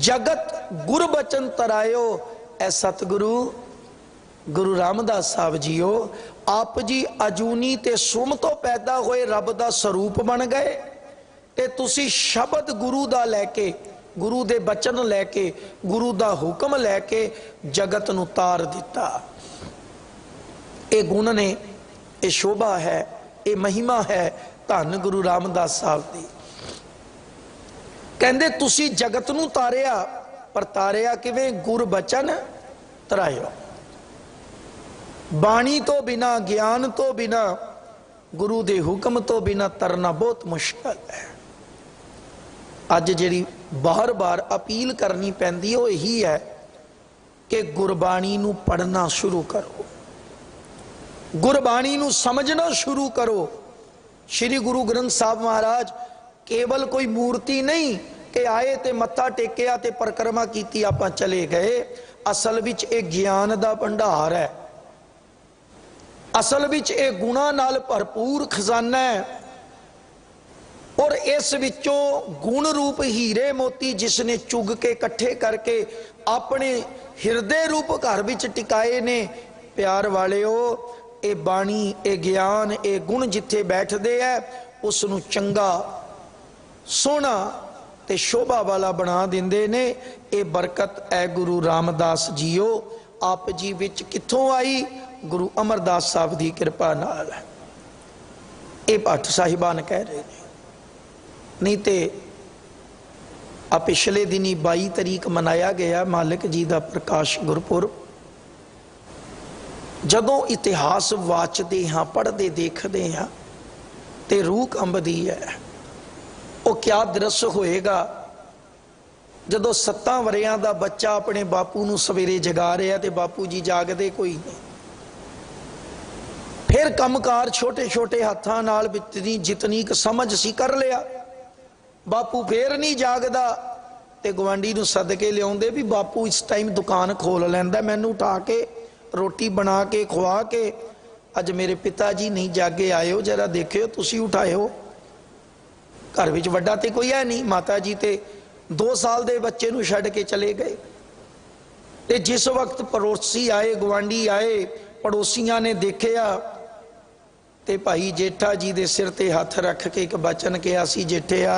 जगत गुर बचन तरायो। ए सतगुरु गुरु रामदास साहब जीओ आप जी अजूनी ते सुम तो पैदा होए रब दा स्वरूप बन गए ते तुसी शब्द गुरु दा लैके गुरु दे बचन लैके गुरु दा हुक्म लैके जगत नू तार दिता। ये गुण ने, ये शोभा है, ये महिमा है धन गुरु रामदास साहब दी। कहंदे तुसी जगत नू तारिया, पर तारिया किवें? गुर बचन तरायो। बाणी तो बिना, ज्ञान तो बिना, गुरु दे हुक्म तो बिना तरना बहुत मुश्किल है। अज जिहड़ी बार बार अपील करनी पैंदी है वो यही है कि गुरबाणी नू पढ़ना शुरू करो, गुरबाणी नू समझना शुरू करो। श्री गुरु ग्रंथ साहब महाराज केवल कोई मूर्ति नहीं कि आए ते मत्था टेकिया ते परिक्रमा कीती आपां चले गए। असल विच एक ज्ञान दा भंडार है, असल विच एक गुणा नाल भरपूर खजाना है। और इस विचों गुण रूप हीरे मोती जिसने चुग के इकट्ठे करके अपने हिरदे रूप घर विच टिकाए ने। प्यार वालिओ ये बाणी, ये ज्ञान, ये गुण जिथे बैठते हैं उसनू चंगा सोहना ते शोभा वाला बना दिंदे ने। ये बरकत है गुरु रामदास जीओ आप जी विच कित्थों आई? गुरु अमरदास साहब की कृपा नाल। ये भट्ट साहिबान कह रहे हैं, नहीं तो आ पिछले दिनी 22 तरीक मनाया गया मालिक जी का प्रकाश गुरपुरब। जदों इतिहास वाचते हाँ, पढ़ते देखते हाँ तो रूह कंबदी है। वो क्या दृश्य होएगा जदों 7 वरियां दा बच्चा अपने बापू नू सवेरे जगा रहा तो बापू जी जागदे कोई नहीं। फिर कमकार छोटे छोटे हाथों नाल जितनी समझ सी कर लिया, बापू फिर नहीं जागदा ते गवांडी नू सद के लियाउंदे भी बापू इस टाइम दुकान खोल लैंदा, मैनू उठा के रोटी बना के खुआ के अज मेरे पिता जी नहीं जागे, आयो जरा देखियो तुसी उठायो। घर विच वड्डा ते कोई है नहीं, माता जी ते 2 ਸਾਲ ਦੇ ਬੱਚੇ ਨੂੰ ਛੱਡ ਕੇ ਚਲੇ ਗਏ। ਤੇ ਜਿਸ ਵਕਤ ਪੜੋਸੀ ਆਏ, ਗਵਾਂਢੀ ਆਏ, ਪੜੋਸੀਆਂ ਨੇ ਦੇਖਿਆ ਤੇ ਭਾਈ ਜੇਠਾ ਜੀ ਦੇ ਸਿਰ ਤੇ ਹੱਥ ਰੱਖ ਕੇ ਇੱਕ ਬਚਨ ਕਿਹਾ ਸੀ, ਜੇਠਿਆ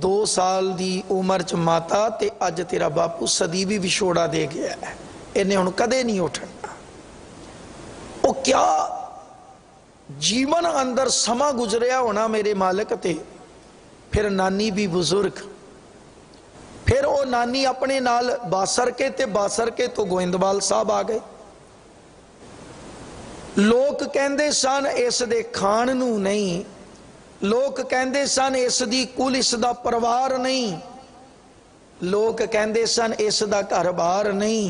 2 ਸਾਲ ਦੀ ਉਮਰ ਚ ਮਾਤਾ ਤੇ ਅੱਜ ਤੇਰਾ ਬਾਪੂ ਸਦੀ ਵੀ ਵਿਛੋੜਾ ਦੇ ਗਿਆ, ਇਹਨੇ ਹੁਣ ਕਦੇ ਨਹੀਂ ਉੱਠਣਾ। ਉਹ क्या जीवन अंदर समा गुजरिया होना मेरे मालिक ते। फिर नानी भी बुजुर्ग, फिर वो नानी अपने नाल बासर के ते बासर के तो गोइंदवाल साहब आ गए। लोग कहते सन इस दे खान नू नहीं, लोग कहते सन इस दी कुल, इस दा परिवार नहीं, लोग कहते सन इस दा घर बार नहीं।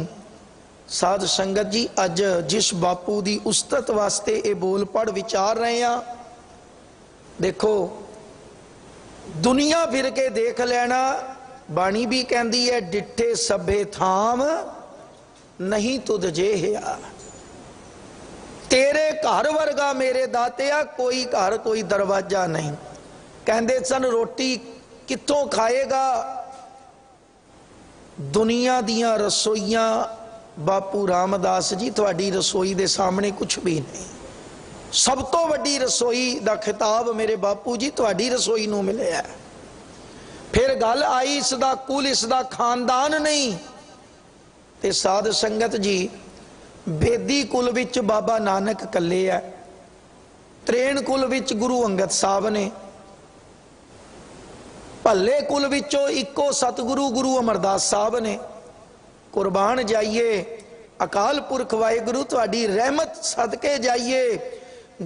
साध संगत जी, अज जिस बापू की उस्तत वास्ते ये बोल पढ़ विचार रहे हैं, देखो दुनिया फिर के देख लेना। बाणी भी कहती है डिठे सभे थाम नहीं तुद जे है, तेरे घर वर्गा मेरे दातिया कोई घर कोई दरवाजा नहीं। कहते सन रोटी कित्थों खाएगा, दुनिया दियां रसोईयां बापू रामदास जी थोड़ी रसोई दे सामने कुछ भी नहीं। सब तो वड्डी रसोई दा खिताब मेरे बापू जी थोड़ी रसोई नूं मिलिया। फिर गल आई इसदा कुल, इसदा खानदान नहीं। ते साध संगत जी, बेदी कुल विच बाबा नानक कल्ले है, त्रेण कुल विच गुरु अंगद साहब ने, भल्ले कुल विचों इको सतगुरु गुरु अमरदास साहब ने। कुर्बान जाइए अकाल पुरख वाहिगुरु तुहाडी रहमत सदके जाइए।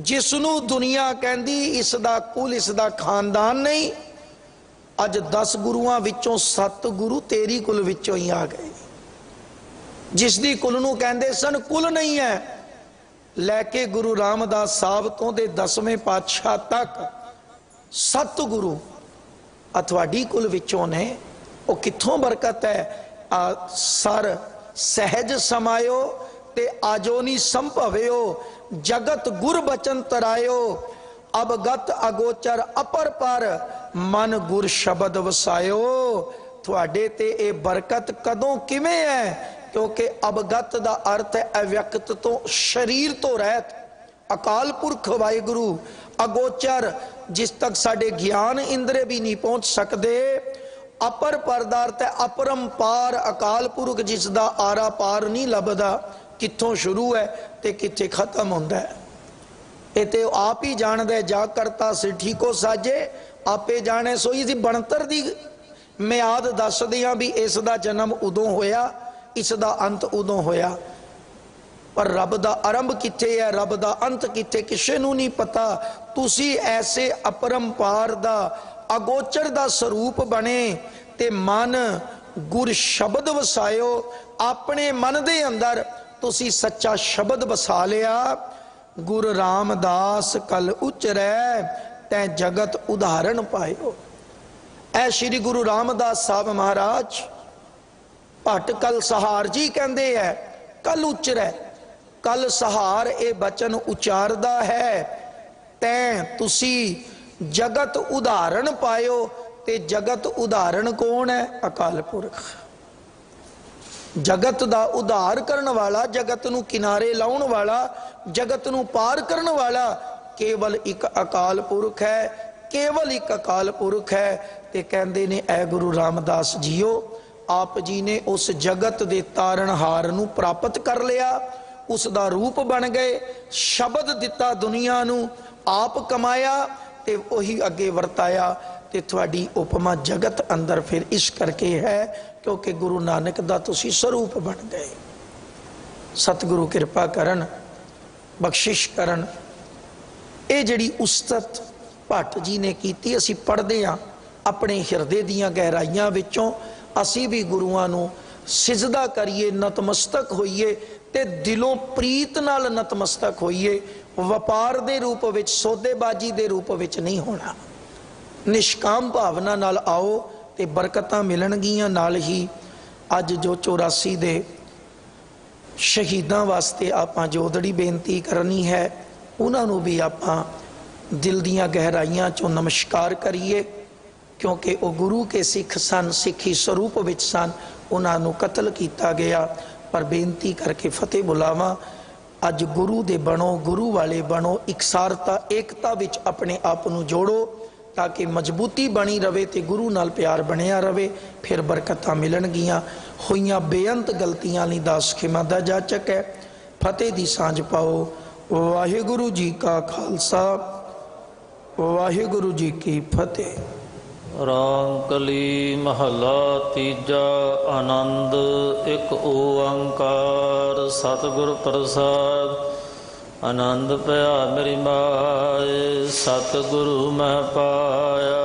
जिसनू दुनिया कहती इसदा कुल, इसदा खानदान नहीं, अज 10 गुरुआं विचों 7 गुरु तेरी कुल विचों ही आ गए। जिसदी कुल नू कहते सन कुल नहीं है, लैके गुरु रामदास साहब तो दे 10वें पातशाह तक 7 गुरु अथवाडी कुल विचों ने। वो कित्थों बरकत है। सर सहज समायो ते आजोनी संभव्यो, जगत गुर बचन तरायो, अवगत अगोचर अपर पर मन गुर शब्द वसायो। थोड़े ते ए बरकत कदों किवें है, क्योंकि अवगत दा अर्थ है अव्यक्त तो शरीर तो रहत, अकाल पुरख वाहिगुरु। अगोचर जिस तक साडे ज्ञान इंद्रे भी नहीं पहुंच सकते। अपर पदार्थ है अपरंपार अकाल पुरख, जिसदा आरा पार नहीं लभदा, कित्थों शुरू है ते कित्थे खत्म होंदा है। ये ते आप ही जानदा है, जा करता सिठी को साजे आपे जाने सोई। दी बनतर दी मियाद दसदियां भी इसदा जन्म उदों होया, इसदा अंत उदों होया, पर रब दा आरंभ कित्थे है, रब दा अंत कित्थे, किसे नूं नहीं पता। तुसी ऐसे अपरंपार दा अगोचर दा स्वरूप बने ते मन गुर शब्द वसायो। अपने मन दे अंदर तुसी सच्चा शब्द वसा लिया। गुरु रामदास कल उचरै तै जगत उदाहरण पायो। ऐ श्री गुरु रामदास साहब महाराज भट्ट कल सहार जी कहते हैं कल उचरै। कल सहार ये बचन उचारदा है, तैं तुसी जगत उदाहरण पायो। ते जगत उदाहरण कौन है? अकाल पुरख। जगत दा उद्धार करने वाला, जगत नू किनारे लाउण वाला, जगत नू पार करने वाला केवल एक अकाल पुरख है, केवल एक अकाल पुरख है। ते कहंदे ने ऐ गुरु रामदास जीओ, आप जी ने उस जगत दे तारणहार नू प्राप्त कर लिया, उसका रूप बन गए, शब्द दिता दुनिया नू, आप कमाया ते वही अगे वरताया। ते थोड़ी उपमा जगत अंदर फिर इस करके है क्योंकि गुरु नानक दा तुसी स्वरूप बन गए। सतगुरु कृपा करन, बख्शिश करन। ये जिहड़ी उस्तत भट्ट जी ने कीती, असी पढ़दे हां अपने हिरदे दीयां गहराइयां विचों। असी भी गुरुआं नू सिजदा करिए, नतमस्तक होइए ते दिलों प्रीत नाल नतमस्तक होइए। वपार दे रूप विच, सौदेबाजी दे रूप विच नहीं होना। निष्काम भावना नाल आओ ते बरकतां मिलणगीਆਂ। नाल ही अज जो 84 दे शहीदां वास्ते आपां जोदड़ी बेनती करनी है, उन्हां नूं भी आपां दिल दीयां गहराइयां चों नमस्कार करिए। क्योंकि वो गुरु के सिख सन, सिखी स्वरूप विच सन, उन्होंने कतल किया गया। पर बेनती करके फतेह बुलावा, अज गुरु दे बनो, गुरु वाले बनो, इकसारता एकता विच अपने आप को जोड़ो ताकि मजबूती बनी रहे तो गुरु नाल प्यार बनिया रहे, फिर बरकतां मिलणगियां। होइयां बेअंत गलतियां लई दास खिमा दा जाचक है। फतेह दी सांझ पाओ। वाहिगुरु जी का खालसा, वाहिगुरु जी की फतेह। रामकली महला तीजा। आनंद एक ओंकार सतगुर प्रसाद। आनंद पया मेरी माए, सतगुरु मैं पाया।